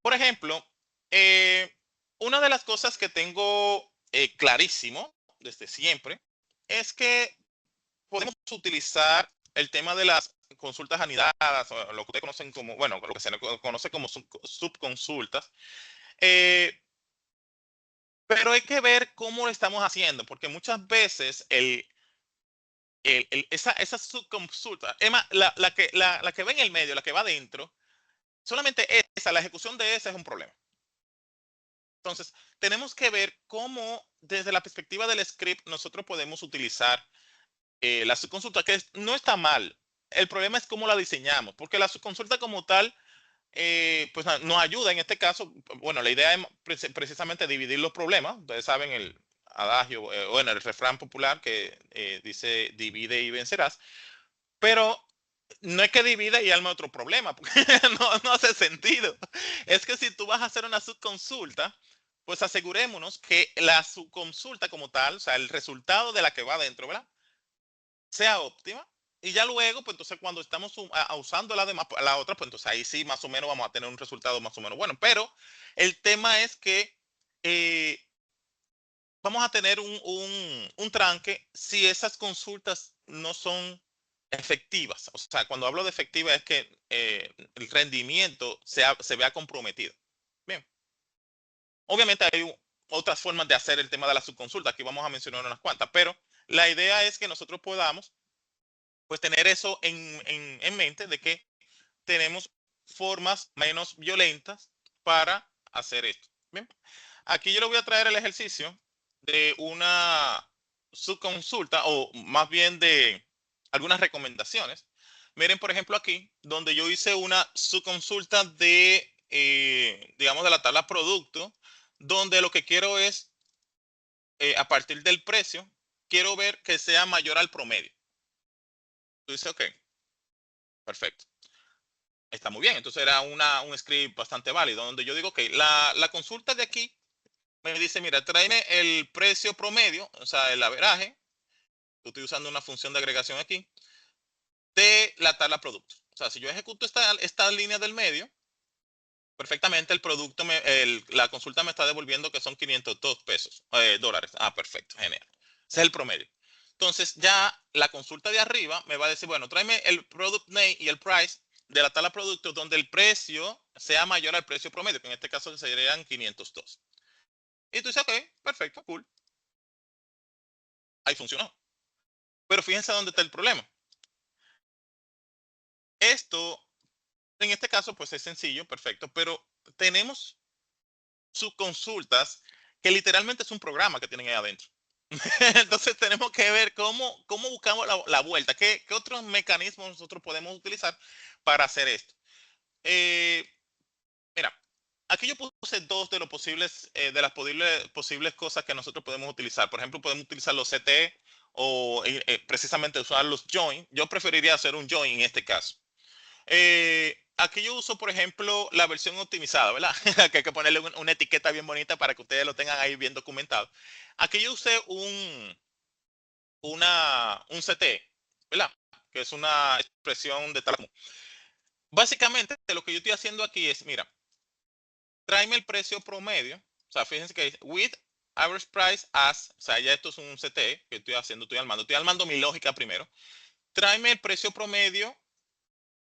Por ejemplo, una de las cosas que tengo clarísimo desde siempre es que podemos utilizar el tema de las consultas anidadas, o lo que ustedes conocen como, bueno, lo que se conoce como subconsultas. Pero hay que ver cómo lo estamos haciendo, porque muchas veces esa subconsulta, Emma, la que va en el medio, la que va adentro, solamente esa, la ejecución de esa es un problema. Entonces, tenemos que ver cómo, desde la perspectiva del script, nosotros podemos utilizar la subconsulta, que no está mal. El problema es cómo la diseñamos, porque la subconsulta como tal, pues nos ayuda en este caso. Bueno, la idea es precisamente dividir los problemas. Ustedes saben el adagio, bueno, el refrán popular que dice divide y vencerás, pero no es que divida y alma otro problema, porque no hace sentido. Es que si tú vas a hacer una subconsulta, pues asegurémonos que la subconsulta como tal, o sea, el resultado de la que va adentro, ¿verdad? Sea óptima. Y ya luego, pues entonces cuando estamos usando la demás, la otra, pues entonces ahí sí más o menos vamos a tener un resultado más o menos bueno. Pero el tema es que eh, vamos a tener un tranque si esas consultas no son efectivas. O sea, cuando hablo de efectiva es que el rendimiento se vea comprometido. Bien, obviamente hay otras formas de hacer el tema de la subconsulta. Aquí vamos a mencionar unas cuantas, pero la idea es que nosotros podamos pues tener eso en mente de que tenemos formas menos violentas para hacer esto. Bien, aquí yo le voy a traer el ejercicio de una subconsulta o más bien de algunas recomendaciones. Miren, por ejemplo, aquí, donde yo hice una subconsulta de, digamos, de la tabla producto, donde lo que quiero es, a partir del precio, quiero ver que sea mayor al promedio. Tú dices, ok, perfecto. Está muy bien. Entonces era un script bastante válido, donde yo digo, ok, la consulta de aquí me dice, mira, tráeme el precio promedio, o sea, el averaje, estoy usando una función de agregación aquí, de la tabla producto. O sea, si yo ejecuto esta línea del medio, perfectamente el producto, la consulta me está devolviendo que son 502 pesos, dólares. Ah, perfecto, genial. Ese es el promedio. Entonces ya la consulta de arriba me va a decir, bueno, tráeme el product name y el price de la tabla producto donde el precio sea mayor al precio promedio, que en este caso serían 502. Y tú dices, ok, perfecto, cool. Ahí funcionó. Pero fíjense dónde está el problema. Esto, en este caso, pues es sencillo, perfecto, pero tenemos subconsultas que literalmente es un programa que tienen ahí adentro. Entonces tenemos que ver cómo buscamos la vuelta, qué otros mecanismos nosotros podemos utilizar para hacer esto. Eh, Mira, aquí yo puse dos de los posibles, de las posibles cosas que nosotros podemos utilizar. Por ejemplo, podemos utilizar los CTE o precisamente usar los join. Yo preferiría hacer un join en este caso. Aquí yo uso, por ejemplo, la versión optimizada, ¿verdad? Que hay que ponerle una etiqueta bien bonita para que ustedes lo tengan ahí bien documentado. Aquí yo usé un CTE, ¿verdad? Que es una expresión de tal. Básicamente, lo que yo estoy haciendo aquí es, mira, tráeme el precio promedio. O sea, fíjense que dice with average price as, o sea, ya esto es un CTE que estoy haciendo, estoy armando mi lógica primero. Tráeme el precio promedio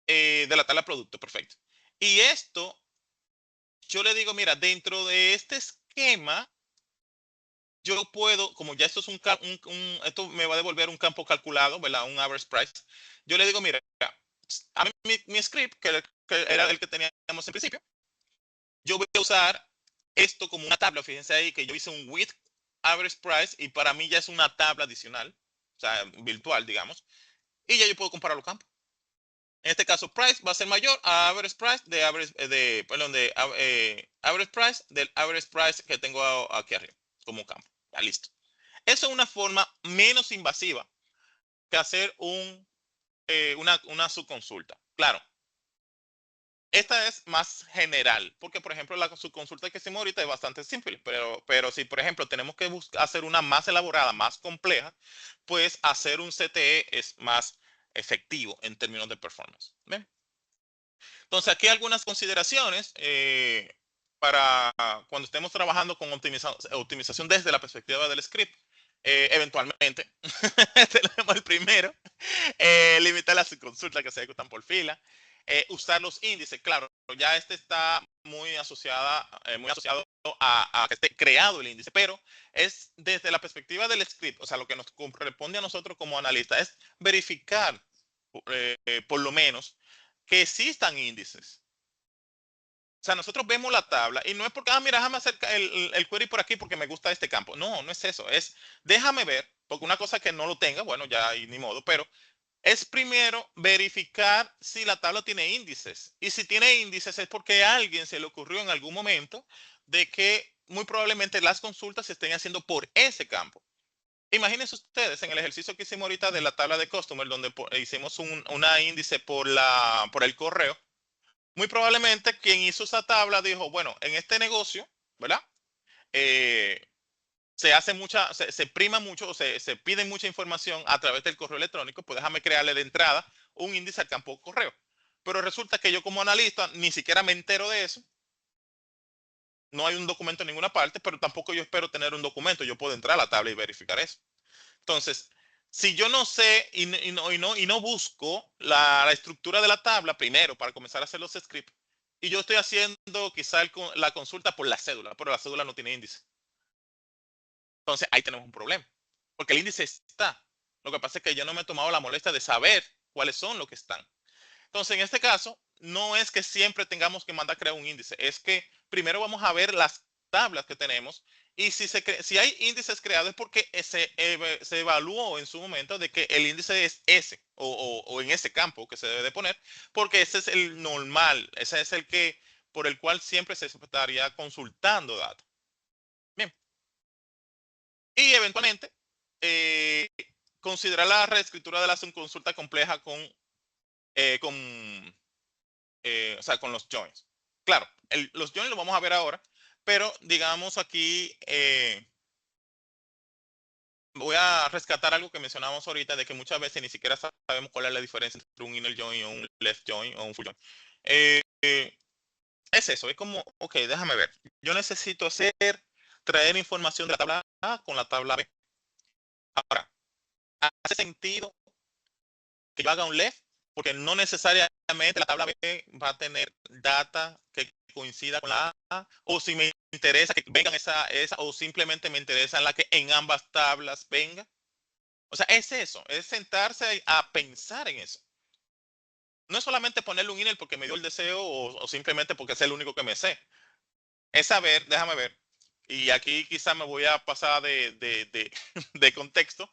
de la tabla producto, perfecto. Y esto, yo le digo, mira, dentro de este esquema, yo puedo, como ya esto es esto me va a devolver un campo calculado, ¿verdad? Un average price. Yo le digo, mira, a mí mi script, que era el que teníamos en principio, yo voy a usar esto como una tabla. Fíjense ahí que yo hice un with average price y para mí ya es una tabla adicional, o sea, virtual, digamos, y ya yo puedo comparar los campos. En este caso, price va a ser mayor a average price average price del average price que tengo aquí arriba como campo. Ya listo. Eso es una forma menos invasiva que hacer una subconsulta. Claro, esta es más general, porque por ejemplo la subconsulta que hicimos ahorita es bastante simple, pero si por ejemplo tenemos que hacer una más elaborada, más compleja, pues hacer un CTE es más efectivo en términos de performance. ¿Ven? Entonces aquí algunas consideraciones para cuando estemos trabajando con optimización desde la perspectiva del script. Eventualmente, tenemos el primero, limitar las consultas que se ejecutan por fila, usar los índices, claro, ya este está muy asociado a que esté creado el índice, pero es desde la perspectiva del script, o sea, lo que nos corresponde a nosotros como analistas es verificar, por lo menos, que existan índices. O sea, nosotros vemos la tabla y no es porque, mira, déjame hacer el query por aquí porque me gusta este campo. No, no es eso. Es déjame ver, porque una cosa que no lo tenga, bueno, ya hay ni modo, pero es primero verificar si la tabla tiene índices. Y si tiene índices es porque a alguien se le ocurrió en algún momento de que muy probablemente las consultas se estén haciendo por ese campo. Imagínense ustedes en el ejercicio que hicimos ahorita de la tabla de customer, donde hicimos una índice por el correo. Muy probablemente quien hizo esa tabla dijo, bueno, en este negocio, ¿verdad? Eh, se prima mucho, o se pide mucha información a través del correo electrónico, pues déjame crearle de entrada un índice al campo correo. Pero resulta que yo como analista ni siquiera me entero de eso. No hay un documento en ninguna parte, pero tampoco yo espero tener un documento. Yo puedo entrar a la tabla y verificar eso. Entonces, si yo no sé y no busco la estructura de la tabla primero para comenzar a hacer los scripts, y yo estoy haciendo quizá la consulta por la cédula, pero la cédula no tiene índice. Entonces, ahí tenemos un problema, porque el índice está. Lo que pasa es que yo no me he tomado la molestia de saber cuáles son los que están. Entonces, en este caso, no es que siempre tengamos que mandar a crear un índice, es que primero vamos a ver las tablas que tenemos y si hay índices creados es porque se evaluó en su momento de que el índice es ese o en ese campo que se debe de poner, porque ese es el normal, ese es el que por el cual siempre se estaría consultando datos. Bien, y eventualmente eh, considerar la reescritura de la consulta compleja con o sea, con los joins. Claro, los joins los vamos a ver ahora, pero digamos aquí, voy a rescatar algo que mencionábamos ahorita, de que muchas veces ni siquiera sabemos cuál es la diferencia entre un inner join o un left join o un full join. Es eso, es como, ok, déjame ver. Yo necesito traer información de la tabla A con la tabla B. Ahora, ¿hace sentido que yo haga un left? Porque no necesariamente la tabla B va a tener data que coincida con la A, o si me interesa que vengan esa, o simplemente me interesa en la que en ambas tablas venga. O sea, es eso, es sentarse a pensar en eso. No es solamente ponerle un inner porque me dio el deseo o simplemente porque es el único que me sé. Es saber, déjame ver, y aquí quizá me voy a pasar de contexto,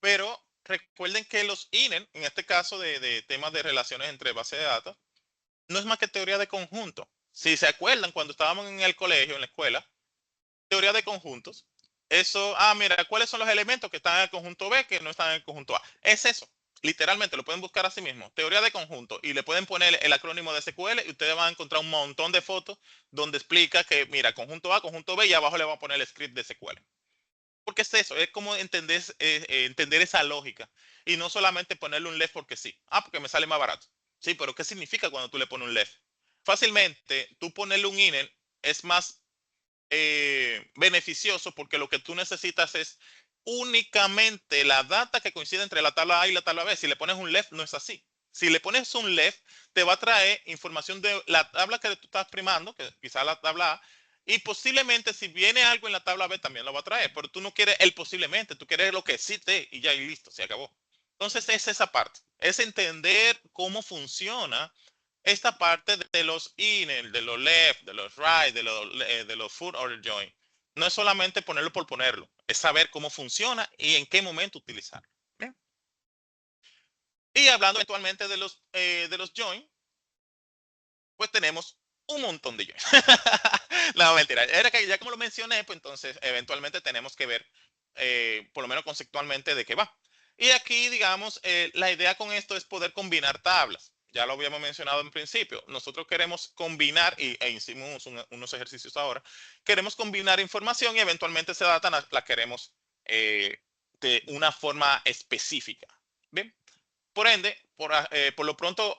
pero recuerden que los inner, en este caso de temas de relaciones entre bases de datos, no es más que teoría de conjunto. Si se acuerdan, cuando estábamos en el colegio, en la escuela, teoría de conjuntos, eso, mira, ¿cuáles son los elementos que están en el conjunto B que no están en el conjunto A? Es eso. Literalmente lo pueden buscar así mismo, teoría de conjunto, y le pueden poner el acrónimo de SQL y ustedes van a encontrar un montón de fotos donde explica que, mira, conjunto A, conjunto B, y abajo le van a poner el script de SQL. Porque es eso, es como entender esa lógica y no solamente ponerle un left porque sí. Porque me sale más barato. Sí, pero ¿qué significa cuando tú le pones un left? Fácilmente, tú ponerle un inner es más beneficioso porque lo que tú necesitas es únicamente la data que coincide entre la tabla A y la tabla B. Si le pones un left, no es así. Si le pones un left, te va a traer información de la tabla que tú estás primando, que quizá la tabla A, y posiblemente si viene algo en la tabla B también lo va a traer, pero tú no quieres el posiblemente, tú quieres lo que sí te y ya y listo, se acabó. Entonces es esa parte, es entender cómo funciona esta parte de los inner, de los left, de los right, de los full order join. No es solamente ponerlo por ponerlo, es saber cómo funciona y en qué momento utilizarlo. ¿Bien? Y hablando eventualmente de los join, pues tenemos un montón de joins. No, mentira. Era que ya como lo mencioné, pues entonces eventualmente tenemos que ver, por lo menos conceptualmente, de qué va. Y aquí, digamos, la idea con esto es poder combinar tablas. Ya lo habíamos mencionado en principio. Nosotros queremos combinar, e hicimos unos ejercicios ahora, queremos combinar información y eventualmente esa data la queremos de una forma específica. Bien. Por ende, por lo pronto,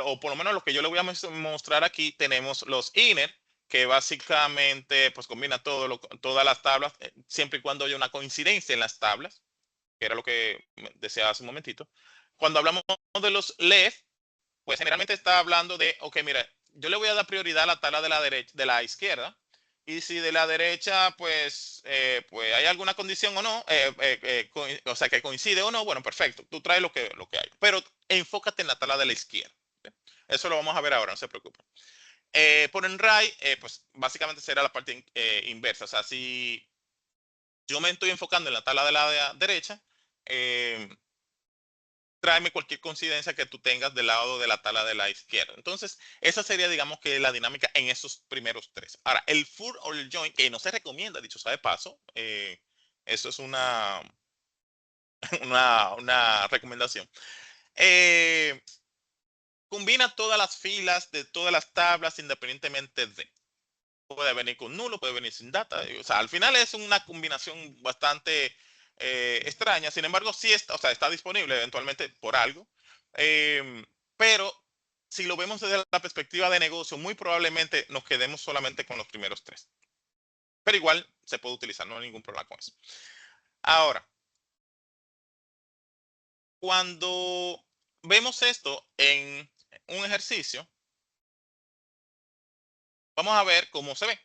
o por lo menos lo que yo le voy a mostrar aquí, tenemos los inner, que básicamente pues combina todas las tablas, siempre y cuando haya una coincidencia en las tablas, que era lo que deseaba hace un momentito. Cuando hablamos de los left, pues generalmente está hablando de, ok, mira, yo le voy a dar prioridad a la tabla de la derecha, de la izquierda, y si de la derecha, pues hay alguna condición o no, o sea, que coincide o no, bueno, perfecto, tú traes lo que hay. Pero enfócate en la tabla de la izquierda. ¿Sí? Eso lo vamos a ver ahora, no se preocupen. Por en right, pues básicamente será la parte inversa. O sea, si yo me estoy enfocando en la tabla de la derecha, tráeme cualquier coincidencia que tú tengas del lado de la tabla de la izquierda. Entonces, esa sería, digamos, que la dinámica en esos primeros tres. Ahora, el full o el join, que no se recomienda, dicho sea de paso, eso es una recomendación. Combina todas las filas de todas las tablas independientemente de. Puede venir con nulo, puede venir sin data. O sea, al final es una combinación bastante extraña. Sin embargo, sí está, o sea, está disponible eventualmente por algo. Pero si lo vemos desde la perspectiva de negocio, muy probablemente nos quedemos solamente con los primeros tres. Pero igual se puede utilizar, no hay ningún problema con eso. Ahora, cuando vemos esto en un ejercicio, vamos a ver cómo se ve.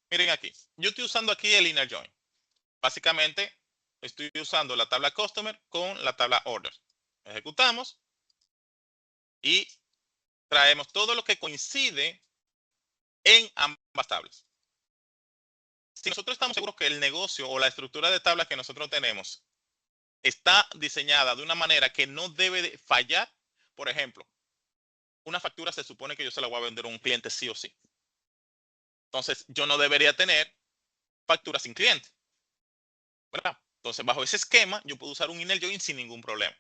Miren aquí, yo estoy usando aquí el inner join. Básicamente, estoy usando la tabla Customer con la tabla Order. Ejecutamos y traemos todo lo que coincide en ambas tablas. Si nosotros estamos seguros que el negocio o la estructura de tabla que nosotros tenemos está diseñada de una manera que no debe de fallar, por ejemplo, una factura se supone que yo se la voy a vender a un cliente sí o sí. Entonces, yo no debería tener factura sin cliente, ¿verdad? Entonces, bajo ese esquema, yo puedo usar un inner join sin ningún problema.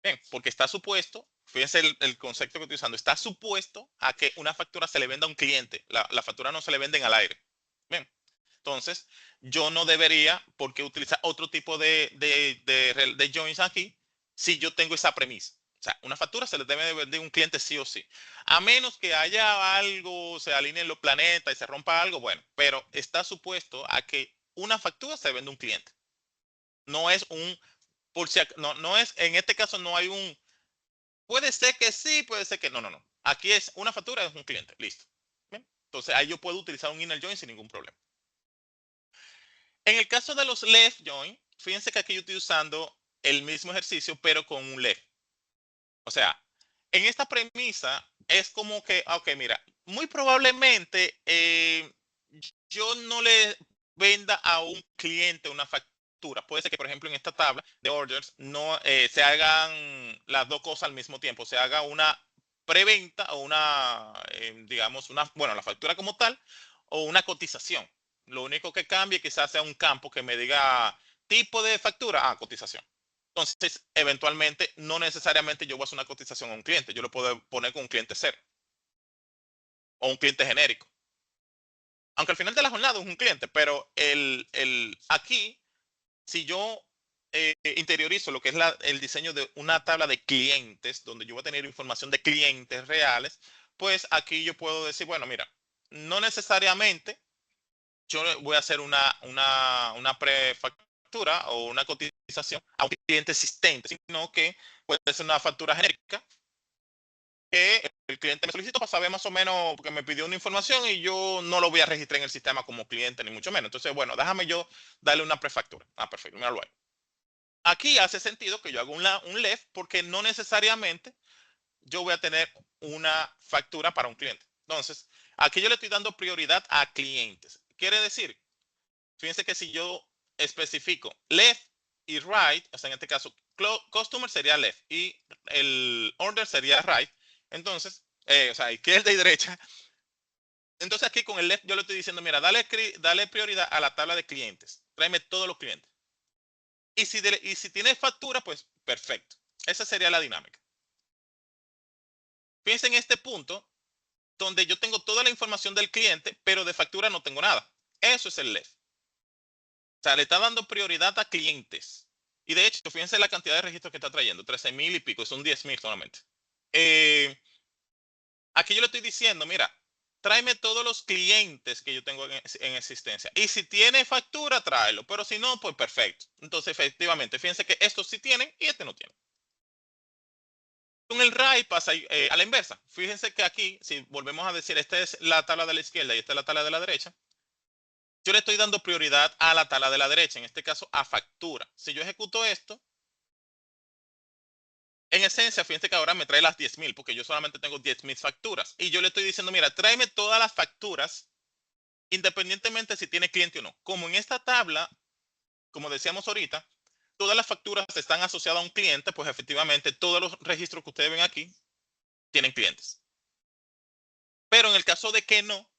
Bien, porque está supuesto, fíjense el concepto que estoy usando, está supuesto a que una factura se le venda a un cliente. La factura no se le venden al aire. Bien, entonces yo no debería por qué utilizar otro tipo de joins aquí si yo tengo esa premisa. O sea, una factura se le debe vender a un cliente sí o sí. A menos que haya algo, se alineen los planetas y se rompa algo, bueno, pero está supuesto a que una factura se vende a un cliente. No es un no es, en este caso no hay puede ser que sí, puede ser que no. Aquí es una factura, es un cliente, listo. ¿Bien? Entonces ahí yo puedo utilizar un inner join sin ningún problema. En el caso de los left join, fíjense que aquí yo estoy usando el mismo ejercicio, pero con un left. O sea, en esta premisa es como que, ok, mira, muy probablemente yo no le venda a un cliente una factura. Puede ser que, por ejemplo, en esta tabla de orders no se hagan las dos cosas al mismo tiempo. Se haga una preventa o digamos, bueno, la factura como tal o una cotización. Lo único que cambie quizás sea un campo que me diga tipo de factura, cotización. Entonces, eventualmente, no necesariamente yo voy a hacer una cotización a un cliente. Yo lo puedo poner con un cliente cero o un cliente genérico. Aunque al final de la jornada es un cliente, pero aquí, si yo interiorizo lo que es el diseño de una tabla de clientes, donde yo voy a tener información de clientes reales, pues aquí yo puedo decir, bueno, mira, no necesariamente yo voy a hacer una prefactura o una cotización a un cliente existente, sino que puede ser una factura genérica que el cliente me solicitó para saber más o menos, porque me pidió una información y yo no lo voy a registrar en el sistema como cliente, ni mucho menos. Entonces, bueno, déjame yo darle una prefactura. Perfecto, míralo ahí. Aquí hace sentido que yo haga un left porque no necesariamente yo voy a tener una factura para un cliente. Entonces, aquí yo le estoy dando prioridad a clientes. Quiere decir, fíjense que si yo especifico left y right, o sea, en este caso, customer sería left y el order sería right. Entonces, o sea, izquierda y derecha. Entonces aquí con el left yo le estoy diciendo, mira, dale prioridad a la tabla de clientes. Tráeme todos los clientes. Y si tienes factura, pues perfecto. Esa sería la dinámica. Fíjense en este punto donde yo tengo toda la información del cliente, pero de factura no tengo nada. Eso es el left. O sea, le está dando prioridad a clientes. Y de hecho, fíjense la cantidad de registros que está trayendo, 13,000 y pico, son 10,000 solamente. Aquí yo le estoy diciendo, mira, tráeme todos los clientes que yo tengo en existencia. Y si tiene factura, tráelo. Pero si no, pues perfecto. Entonces, efectivamente, fíjense que estos sí tienen y este no tiene. Con el RAI pasa a la inversa. Fíjense que aquí, si volvemos a decir, esta es la tabla de la izquierda y esta es la tabla de la derecha, yo le estoy dando prioridad a la tabla de la derecha, en este caso a factura. Si yo ejecuto esto, en esencia, fíjense que ahora me trae las 10.000, porque yo solamente tengo 10.000 facturas. Y yo le estoy diciendo, mira, tráeme todas las facturas, independientemente si tiene cliente o no. Como en esta tabla, como decíamos ahorita, todas las facturas están asociadas a un cliente, pues efectivamente todos los registros que ustedes ven aquí tienen clientes. Pero en el caso de que no,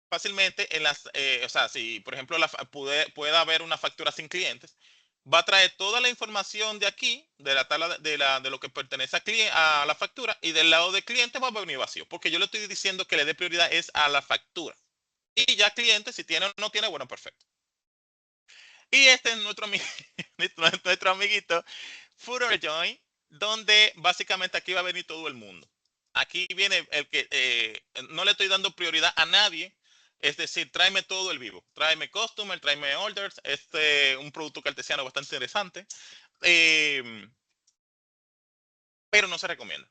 fácilmente en las, o sea, si por ejemplo puede haber una factura sin clientes, va a traer toda la información de aquí, de la tabla de lo que pertenece a la factura, y del lado de cliente va a venir vacío, porque yo le estoy diciendo que le dé prioridad es a la factura. Y ya cliente, si tiene o no tiene, bueno, perfecto. Y este es nuestro amiguito FooterJoin, donde básicamente aquí va a venir todo el mundo. Aquí viene el que no le estoy dando prioridad a nadie, es decir, tráeme todo el vivo, tráeme customer, tráeme orders, un producto cartesiano bastante interesante, eh, pero no se recomienda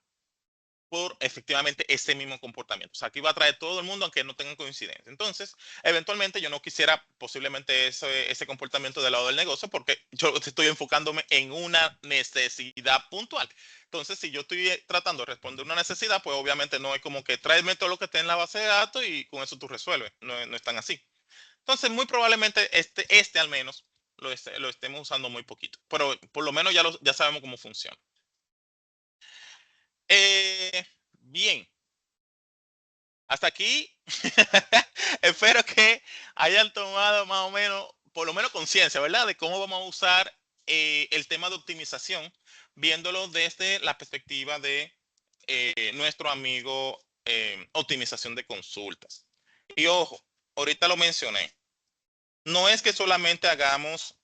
por efectivamente ese mismo comportamiento. O sea, aquí va a traer todo el mundo aunque no tengan coincidencia. Entonces, eventualmente yo no quisiera posiblemente ese comportamiento del lado del negocio porque yo estoy enfocándome en una necesidad puntual. Entonces, si yo estoy tratando de responder una necesidad, pues obviamente no es como que tráeme todo lo que esté en la base de datos y con eso tú resuelves. No, no es tan así. Entonces, muy probablemente este al menos lo estemos usando muy poquito. Pero por lo menos ya sabemos cómo funciona. Bien, hasta aquí. Espero que hayan tomado más o menos, por lo menos conciencia, ¿verdad? De cómo vamos a usar el tema de optimización, viéndolo desde la perspectiva de nuestro amigo optimización de consultas. Y ojo, ahorita lo mencioné, no es que solamente hagamos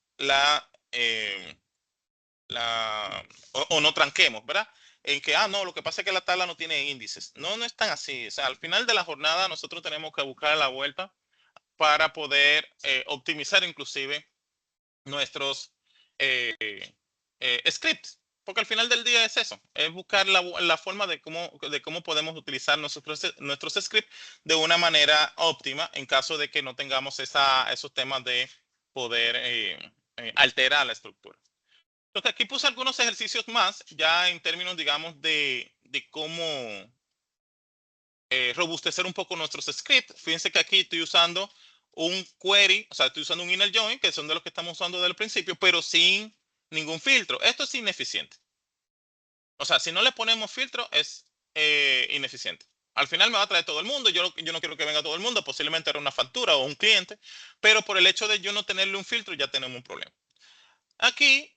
o no tranquemos, ¿verdad? En que, no, lo que pasa es que la tabla no tiene índices. No, no es tan así. O sea, al final de la jornada nosotros tenemos que buscar la vuelta para poder optimizar inclusive nuestros scripts. Porque al final del día es eso, es buscar la forma de cómo podemos utilizar nuestros scripts de una manera óptima en caso de que no tengamos esos temas de poder alterar la estructura. Entonces aquí puse algunos ejercicios más, ya en términos, digamos, de cómo robustecer un poco nuestros scripts. Fíjense que aquí estoy usando un query, o sea, estoy usando un inner join, que son de los que estamos usando desde el principio, pero sin ningún filtro. Esto es ineficiente. O sea, si no le ponemos filtro, es ineficiente. Al final me va a traer todo el mundo. Yo no quiero que venga todo el mundo. Posiblemente era una factura o un cliente. Pero por el hecho de yo no tenerle un filtro, ya tenemos un problema. Aquí,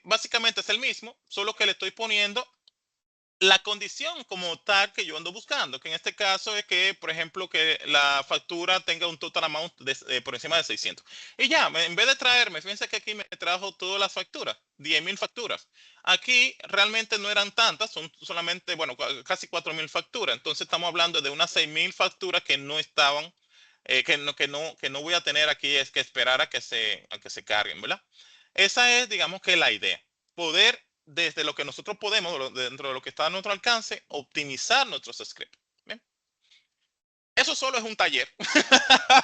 básicamente es el mismo, solo que le estoy poniendo la condición como tal que yo ando buscando, que en este caso es que, por ejemplo, que la factura tenga un total amount por encima de 600. Y ya, en vez de traerme, fíjense que aquí me trajo todas las facturas, 10.000 facturas. Aquí realmente no eran tantas, son solamente, bueno, casi 4.000 facturas. Entonces estamos hablando de unas 6.000 facturas que no estaban, que no voy a tener aquí, es que esperar a que se carguen, ¿verdad? Esa es, digamos que la idea, poder desde lo que nosotros podemos, dentro de lo que está a nuestro alcance, optimizar nuestros scripts. ¿Bien? Eso solo es un taller,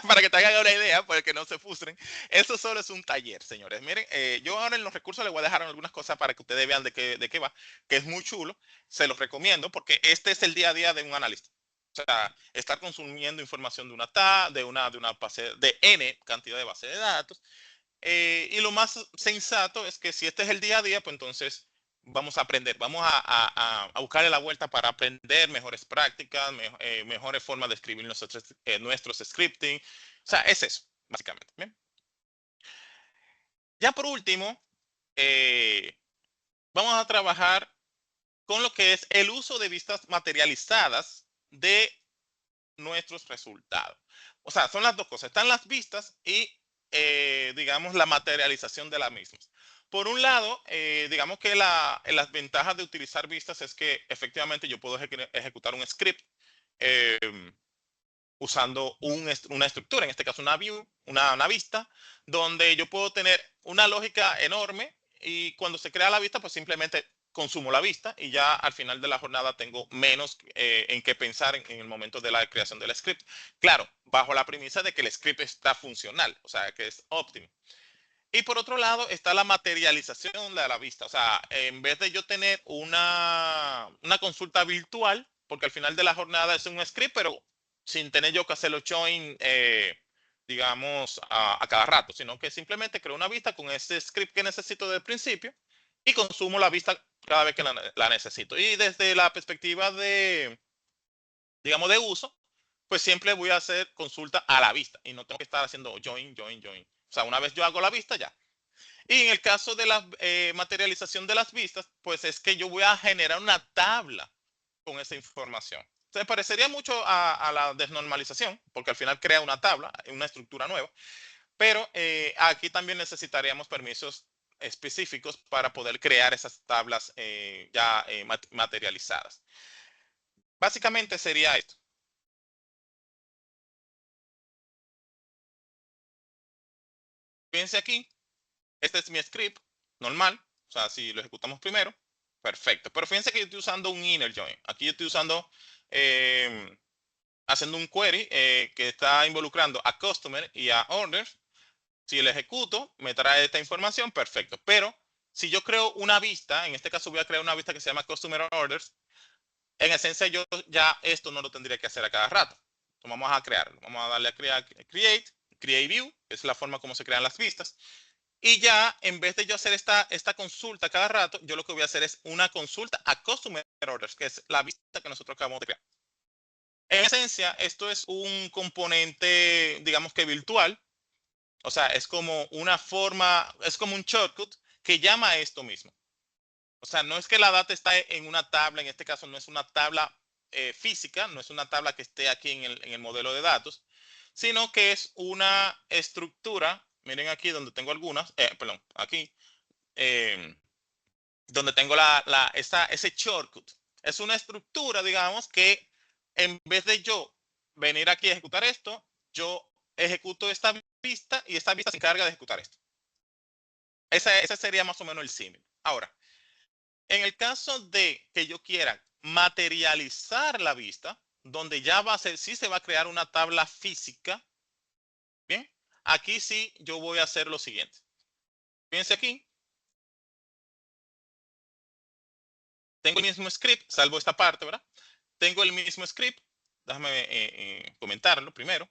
para que te hagan una idea, para que no se frustren. Eso solo es un taller, señores. Miren, yo ahora en los recursos les voy a dejar algunas cosas para que ustedes vean de qué va, que es muy chulo. Se los recomiendo porque este es el día a día de un analista. O sea, estar consumiendo información de una base de N cantidad de base de datos. Y lo más sensato es que si este es el día a día, pues entonces vamos a aprender, vamos a buscarle la vuelta para aprender mejores prácticas, mejores formas de escribir nuestros scripting. O sea, es eso, básicamente. ¿Bien? Ya por último, vamos a trabajar con lo que es el uso de vistas materializadas de nuestros resultados. O sea, son las dos cosas. Están las vistas y, digamos, la materialización de las mismas. Por un lado, digamos que las ventajas de utilizar vistas es que efectivamente yo puedo ejecutar un script usando una estructura, en este caso una view, una vista, donde yo puedo tener una lógica enorme y cuando se crea la vista, pues simplemente consumo la vista y ya al final de la jornada tengo menos en qué pensar en el momento de la creación del script. Claro, bajo la premisa de que el script está funcional, o sea, que es óptimo. Y por otro lado está la materialización de la vista. O sea, en vez de yo tener una consulta virtual, porque al final de la jornada es un script, pero sin tener yo que hacerlo join, digamos, a cada rato, sino que simplemente creo una vista con ese script que necesito desde el principio y consumo la vista cada vez que la necesito. Y desde la perspectiva de, digamos, de uso, pues siempre voy a hacer consulta a la vista y no tengo que estar haciendo join, join, join. O sea, una vez yo hago la vista, ya. Y en el caso de la materialización de las vistas, pues es que yo voy a generar una tabla con esa información. Se parecería mucho a la desnormalización, porque al final crea una tabla, una estructura nueva, pero aquí también necesitaríamos permisos específicos para poder crear esas tablas ya materializadas. Básicamente sería esto. Fíjense aquí, este es mi script normal, o sea, si lo ejecutamos primero, perfecto. Pero fíjense que yo estoy usando un inner join. Aquí yo estoy usando, haciendo un query que está involucrando a customer y a orders. Si lo ejecuto, me trae esta información, perfecto. Pero si yo creo una vista, en este caso voy a crear una vista que se llama customer orders, en esencia yo ya esto no lo tendría que hacer a cada rato. Entonces vamos a crearlo. Vamos a darle a create view, que es la forma como se crean las vistas. Y ya, en vez de yo hacer esta consulta cada rato, yo lo que voy a hacer es una consulta a Customer Orders, que es la vista que nosotros acabamos de crear. En esencia, esto es un componente, digamos que virtual. O sea, es como una forma, es como un shortcut que llama a esto mismo. O sea, no es que la data está en una tabla, en este caso no es una tabla física, no es una tabla que esté aquí en el modelo de datos, sino que es una estructura. Miren aquí donde tengo algunas, perdón, aquí, eh, donde tengo ese shortcut. Es una estructura, digamos, que en vez de yo venir aquí a ejecutar esto, yo ejecuto esta vista y esta vista se encarga de ejecutar esto. Ese sería más o menos el símil. Ahora, en el caso de que yo quiera materializar la vista, donde ya va a ser, sí se va a crear una tabla física. Bien, aquí sí yo voy a hacer lo siguiente. Fíjense aquí, tengo el mismo script, salvo esta parte, ¿verdad? Tengo el mismo script. Déjame comentarlo primero.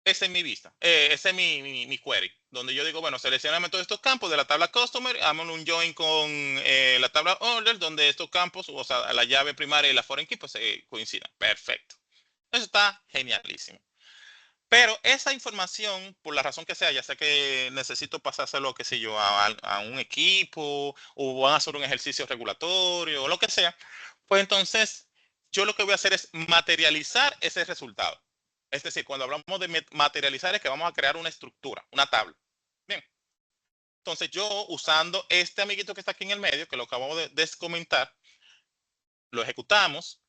Esa es mi vista. Ese es mi query. Donde yo digo, bueno, seleccioname todos estos campos de la tabla customer, hagamos un join con la tabla order, donde estos campos, o sea, la llave primaria y la foreign key, pues coincidan. Perfecto. Eso está genialísimo. Pero esa información, por la razón que sea, ya sea que necesito pasárselo, qué sé yo, a un equipo, o van a hacer un ejercicio regulatorio, o lo que sea, pues entonces yo lo que voy a hacer es materializar ese resultado. Es decir, cuando hablamos de materializar es que vamos a crear una estructura, una tabla. Bien. Entonces yo usando este amiguito que está aquí en el medio, que lo acabamos de descomentar, lo ejecutamos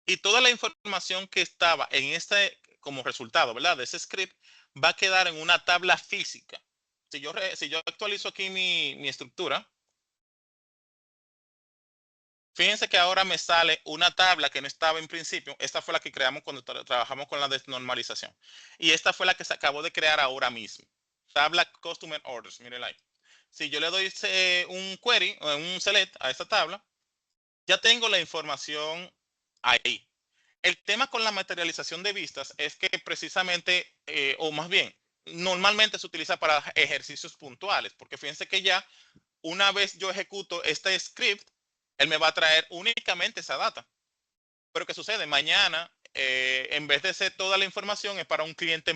y toda la información que estaba en este como resultado, ¿verdad? De ese script va a quedar en una tabla física. Si yo actualizo aquí mi estructura, fíjense que ahora me sale una tabla que no estaba en principio. Esta fue la que creamos cuando trabajamos con la desnormalización. Y esta fue la que se acabó de crear ahora mismo. Tabla Customer Orders, miren ahí. Si yo le doy un query o un select a esta tabla, ya tengo la información ahí. El tema con la materialización de vistas es que precisamente, o más bien, normalmente se utiliza para ejercicios puntuales, porque fíjense que ya una vez yo ejecuto este script, él me va a traer únicamente esa data. Pero ¿qué sucede? Mañana, en vez de ser toda la información, es para un cliente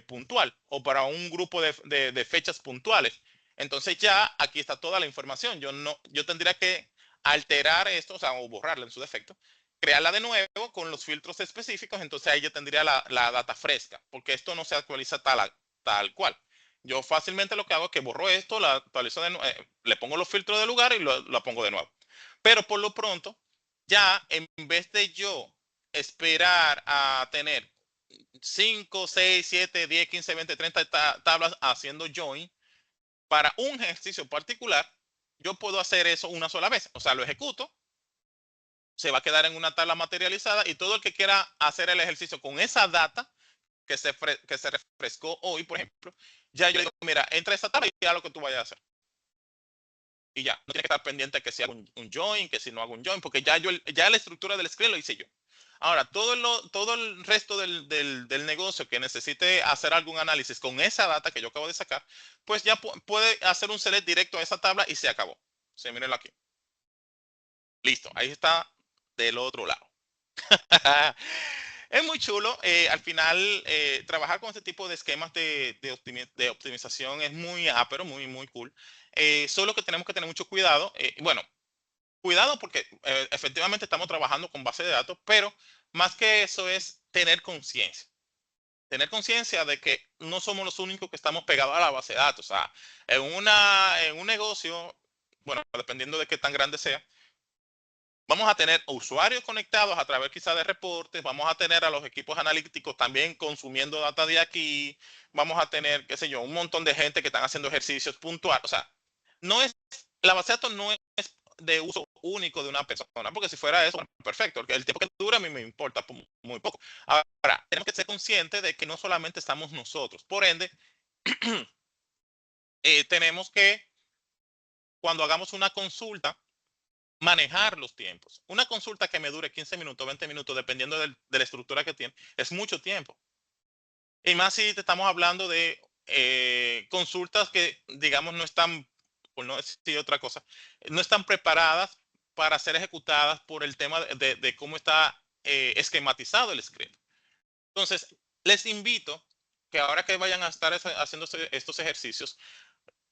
puntual o para un grupo de fechas puntuales. Entonces ya aquí está toda la información. Yo tendría que alterar esto, o sea, o borrarla en su defecto, crearla de nuevo con los filtros específicos. Entonces ahí yo tendría la data fresca, porque esto no se actualiza tal cual. Yo fácilmente lo que hago es que borro esto, la actualizo le pongo los filtros de lugar y lo pongo de nuevo. Pero por lo pronto, ya en vez de yo esperar a tener 5, 6, 7, 10, 15, 20, 30 tablas haciendo join para un ejercicio particular. Yo puedo hacer eso una sola vez. O sea, lo ejecuto, se va a quedar en una tabla materializada y todo el que quiera hacer el ejercicio con esa data que se refrescó hoy, por ejemplo, ya yo le digo, mira, entra a esa tabla y haz lo que tú vayas a hacer. Y ya, no tiene que estar pendiente que si hago un join, que si no hago un join, porque ya la estructura del screen lo hice yo. Ahora, todo el resto del negocio que necesite hacer algún análisis con esa data que yo acabo de sacar, pues ya puede hacer un select directo a esa tabla y se acabó. Sí, mírenlo aquí. Listo, ahí está del otro lado. Es muy chulo. Al final, trabajar con este tipo de esquemas de optimización es muy ápero, muy cool. Solo que tenemos que tener mucho cuidado. Bueno, cuidado porque efectivamente estamos trabajando con base de datos, pero más que eso es tener conciencia. Tener conciencia de que no somos los únicos que estamos pegados a la base de datos. O sea, en un negocio, bueno, dependiendo de qué tan grande sea, vamos a tener usuarios conectados a través quizá de reportes, vamos a tener a los equipos analíticos también consumiendo data de aquí, vamos a tener, qué sé yo, un montón de gente que están haciendo ejercicios puntuales. O sea, la base de datos no es de uso único de una persona, porque si fuera eso, perfecto, el tiempo que dura a mí me importa muy poco. Ahora, tenemos que ser conscientes de que no solamente estamos nosotros, por ende, tenemos que, cuando hagamos una consulta, manejar los tiempos. Una consulta que me dure 15 minutos, 20 minutos, dependiendo de la estructura que tiene, es mucho tiempo. Y más si te estamos hablando de consultas que, digamos, no están, por no decir otra cosa, no están preparadas para ser ejecutadas por el tema de cómo está esquematizado el script. Entonces, les invito que ahora que vayan a estar haciendo estos ejercicios,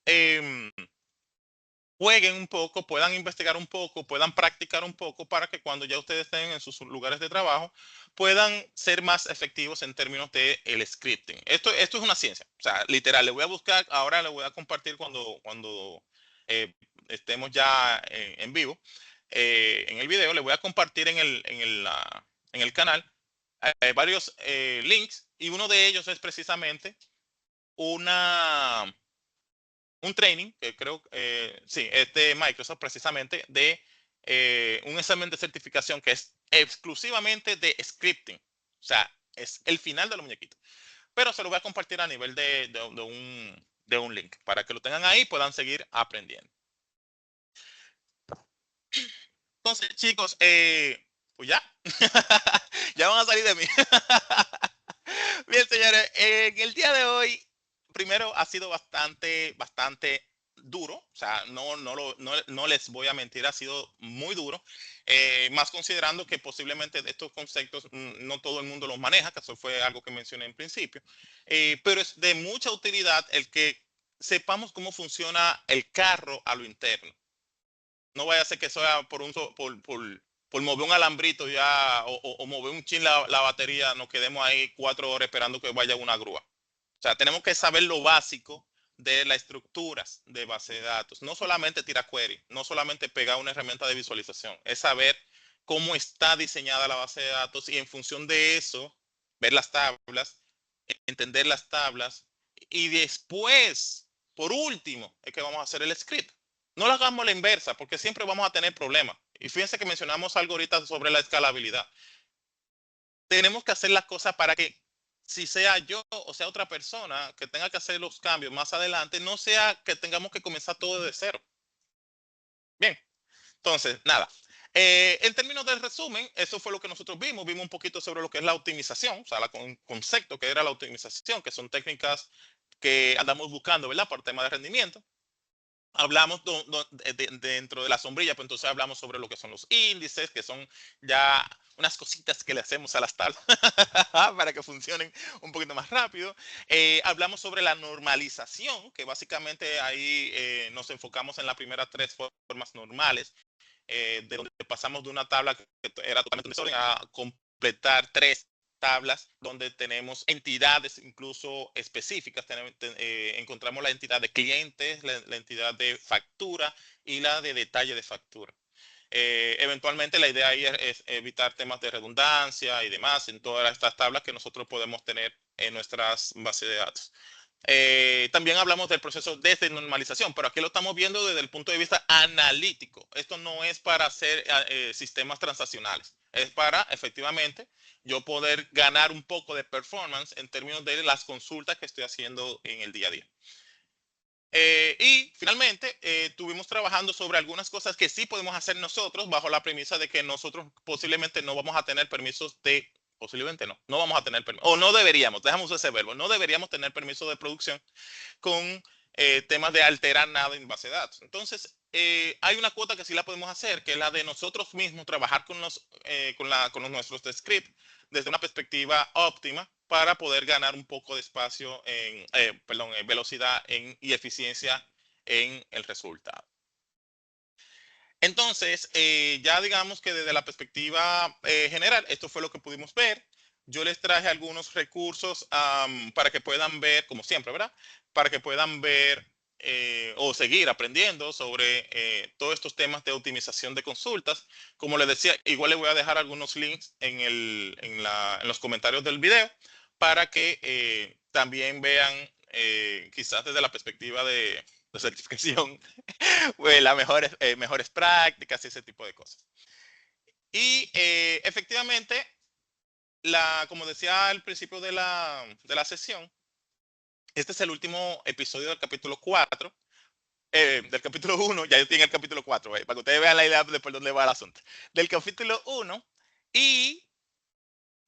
eh, jueguen un poco, puedan investigar un poco, puedan practicar un poco para que cuando ya ustedes estén en sus lugares de trabajo puedan ser más efectivos en términos de el scripting. Esto es una ciencia, o sea, literal, le voy a buscar, ahora le voy a compartir cuando estemos ya en vivo, en el video, le voy a compartir en el canal varios links y uno de ellos es precisamente una un training, que creo, sí, es de Microsoft precisamente, de un examen de certificación que es exclusivamente de scripting. O sea, es el final de los muñequitos. Pero se lo voy a compartir a nivel de un link para que lo tengan ahí y puedan seguir aprendiendo. Entonces, chicos, pues ya, ya van a salir de mí. Bien, señores, en el día de hoy, primero ha sido bastante duro, o sea, no les voy a mentir, ha sido muy duro, más considerando que posiblemente estos conceptos no todo el mundo los maneja, que eso fue algo que mencioné en principio, pero es de mucha utilidad el que sepamos cómo funciona el carro a lo interno. No vaya a ser que sea por mover un alambrito ya o mover un chin la batería, nos quedemos ahí 4 horas esperando que vaya una grúa. O sea, tenemos que saber lo básico de las estructuras de base de datos. No solamente tirar query, no solamente pegar una herramienta de visualización, es saber cómo está diseñada la base de datos y en función de eso, ver las tablas, entender las tablas y después, por último, es que vamos a hacer el script. No lo hagamos la inversa porque siempre vamos a tener problemas. Y fíjense que mencionamos algo ahorita sobre la escalabilidad. Tenemos que hacer las cosas para que si sea yo o sea otra persona que tenga que hacer los cambios más adelante, no sea que tengamos que comenzar todo de cero. Bien, entonces, nada. En términos del resumen, eso fue lo que nosotros vimos. Vimos un poquito sobre lo que es la optimización, o sea, el concepto que era la optimización, que son técnicas que andamos buscando, ¿verdad? Por tema de rendimiento. Hablamos dentro de la sombrilla, pues entonces hablamos sobre lo que son los índices, que son ya unas cositas que le hacemos a las tablas para que funcionen un poquito más rápido. Hablamos sobre la normalización, que básicamente ahí nos enfocamos en las primeras 3 formas normales, de donde pasamos de una tabla que era totalmente un desorden a completar 3 tablas donde tenemos entidades incluso específicas. Encontramos la entidad de clientes, la entidad de factura y la de detalle de factura. Eventualmente la idea ahí es evitar temas de redundancia y demás en todas estas tablas que nosotros podemos tener en nuestras bases de datos. También hablamos del proceso de normalización, pero aquí lo estamos viendo desde el punto de vista analítico. Esto no es para hacer sistemas transaccionales, es para efectivamente yo poder ganar un poco de performance en términos de las consultas que estoy haciendo en el día a día. Y finalmente, estuvimos trabajando sobre algunas cosas que sí podemos hacer nosotros bajo la premisa de que nosotros posiblemente no vamos a tener permisos de, posiblemente no vamos a tener permisos, o no deberíamos, dejamos usar ese verbo, no deberíamos tener permiso de producción con temas de alterar nada en base de datos. Entonces, hay una cuota que sí la podemos hacer, que es la de nosotros mismos trabajar con los nuestros scripts desde una perspectiva óptima para poder ganar un poco de espacio en velocidad y eficiencia en el resultado. Entonces, ya digamos que desde la perspectiva general, esto fue lo que pudimos ver. Yo les traje algunos recursos para que puedan ver, como siempre, ¿verdad? Para que puedan ver o seguir aprendiendo sobre todos estos temas de optimización de consultas. Como les decía, igual les voy a dejar algunos links en los comentarios del video para que también vean quizás desde la perspectiva de certificación pues, las mejores prácticas y ese tipo de cosas. Y efectivamente, como decía al principio de la sesión, este es el último episodio del capítulo 4, del capítulo 1, ya yo estoy en el capítulo 4, para que ustedes vean la idea de por dónde va el asunto. Del capítulo 1, y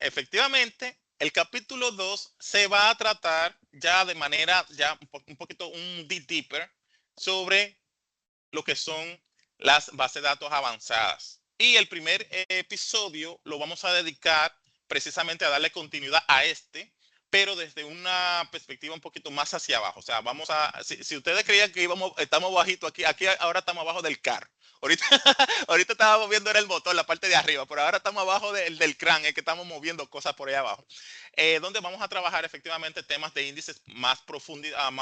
efectivamente, el capítulo 2 se va a tratar ya de manera, ya un poquito, un deeper sobre lo que son las bases de datos avanzadas. Y el primer episodio lo vamos a dedicar precisamente a darle continuidad a este, pero desde una perspectiva un poquito más hacia abajo. O sea, si ustedes creían que estamos bajito aquí ahora estamos abajo del carro. Ahorita, ahorita estábamos viendo era el motor, la parte de arriba, pero ahora estamos abajo del crán, es que estamos moviendo cosas por ahí abajo. Donde vamos a trabajar efectivamente temas de índices más profundidad,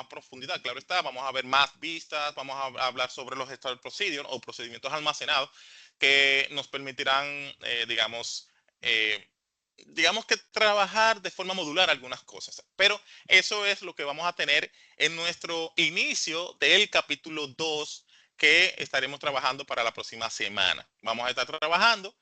claro está, vamos a ver más vistas, vamos a hablar sobre los stored procedures o procedimientos almacenados que nos permitirán, digamos que trabajar de forma modular algunas cosas. Pero eso es lo que vamos a tener en nuestro inicio del capítulo 2 que estaremos trabajando para la próxima semana. Vamos a estar trabajando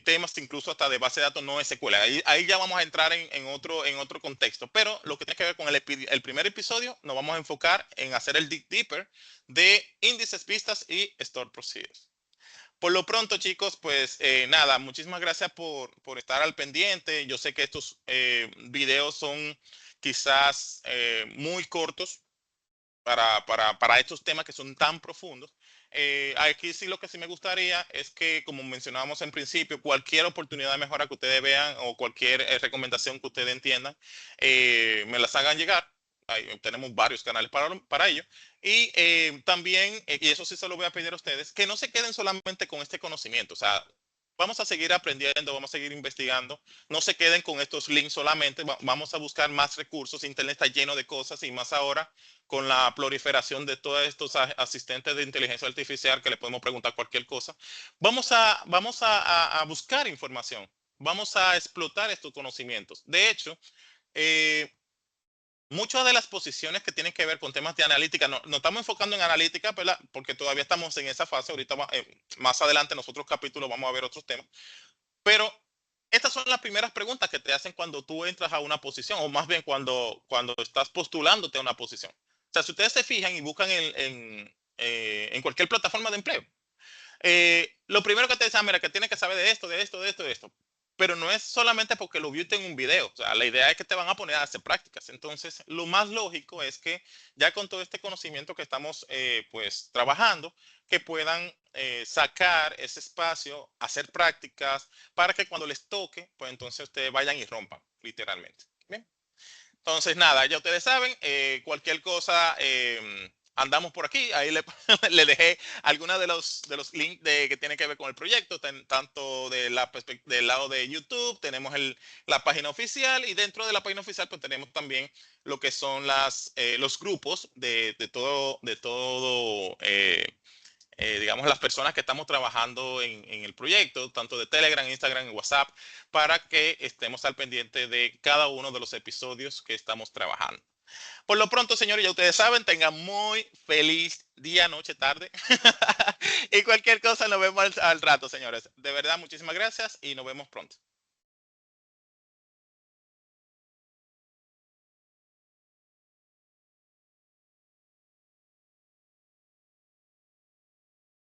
temas incluso hasta de base de datos no SQL. Ahí ya vamos a entrar en otro contexto. Pero lo que tiene que ver con el primer episodio, nos vamos a enfocar en hacer el deeper de índices, vistas y stored procedures. Por lo pronto, chicos, pues nada, muchísimas gracias por estar al pendiente. Yo sé que estos videos son quizás muy cortos para estos temas que son tan profundos. Aquí sí lo que sí me gustaría es que, como mencionábamos en principio, cualquier oportunidad de mejora que ustedes vean o cualquier recomendación que ustedes entiendan, me las hagan llegar. Tenemos varios canales para ello. Y también, y eso sí se lo voy a pedir a ustedes, que no se queden solamente con este conocimiento. O sea, vamos a seguir aprendiendo, vamos a seguir investigando. No se queden con estos links solamente. Vamos a buscar más recursos. Internet está lleno de cosas y más ahora con la proliferación de todos estos asistentes de inteligencia artificial que le podemos preguntar cualquier cosa. Vamos a buscar información. Vamos a explotar estos conocimientos. De hecho, muchas de las posiciones que tienen que ver con temas de analítica, no estamos enfocando en analítica, ¿verdad? Porque todavía estamos en esa fase. Ahorita más adelante en los otros capítulos vamos a ver otros temas. Pero estas son las primeras preguntas que te hacen cuando tú entras a una posición, o más bien cuando estás postulándote a una posición. O sea, si ustedes se fijan y buscan en cualquier plataforma de empleo, lo primero que te dicen, mira, que tienes que saber de esto, de esto, de esto, de esto. Pero no es solamente porque lo viste en un video. O sea, la idea es que te van a poner a hacer prácticas. Entonces, lo más lógico es que ya con todo este conocimiento que estamos pues trabajando, que puedan sacar ese espacio, hacer prácticas, para que cuando les toque, pues entonces ustedes vayan y rompan, literalmente. Bien. Entonces, nada, ya ustedes saben, cualquier cosa, andamos por aquí. Ahí le dejé algunos de los links que tienen que ver con el proyecto, tanto del lado de YouTube, tenemos la página oficial y dentro de la página oficial pues tenemos también lo que son los grupos de todo digamos, las personas que estamos trabajando en el proyecto, tanto de Telegram, Instagram y WhatsApp, para que estemos al pendiente de cada uno de los episodios que estamos trabajando. Por lo pronto, señores, ya ustedes saben, tengan muy feliz día, noche, tarde. Y cualquier cosa nos vemos al rato, señores. De verdad, muchísimas gracias y nos vemos pronto.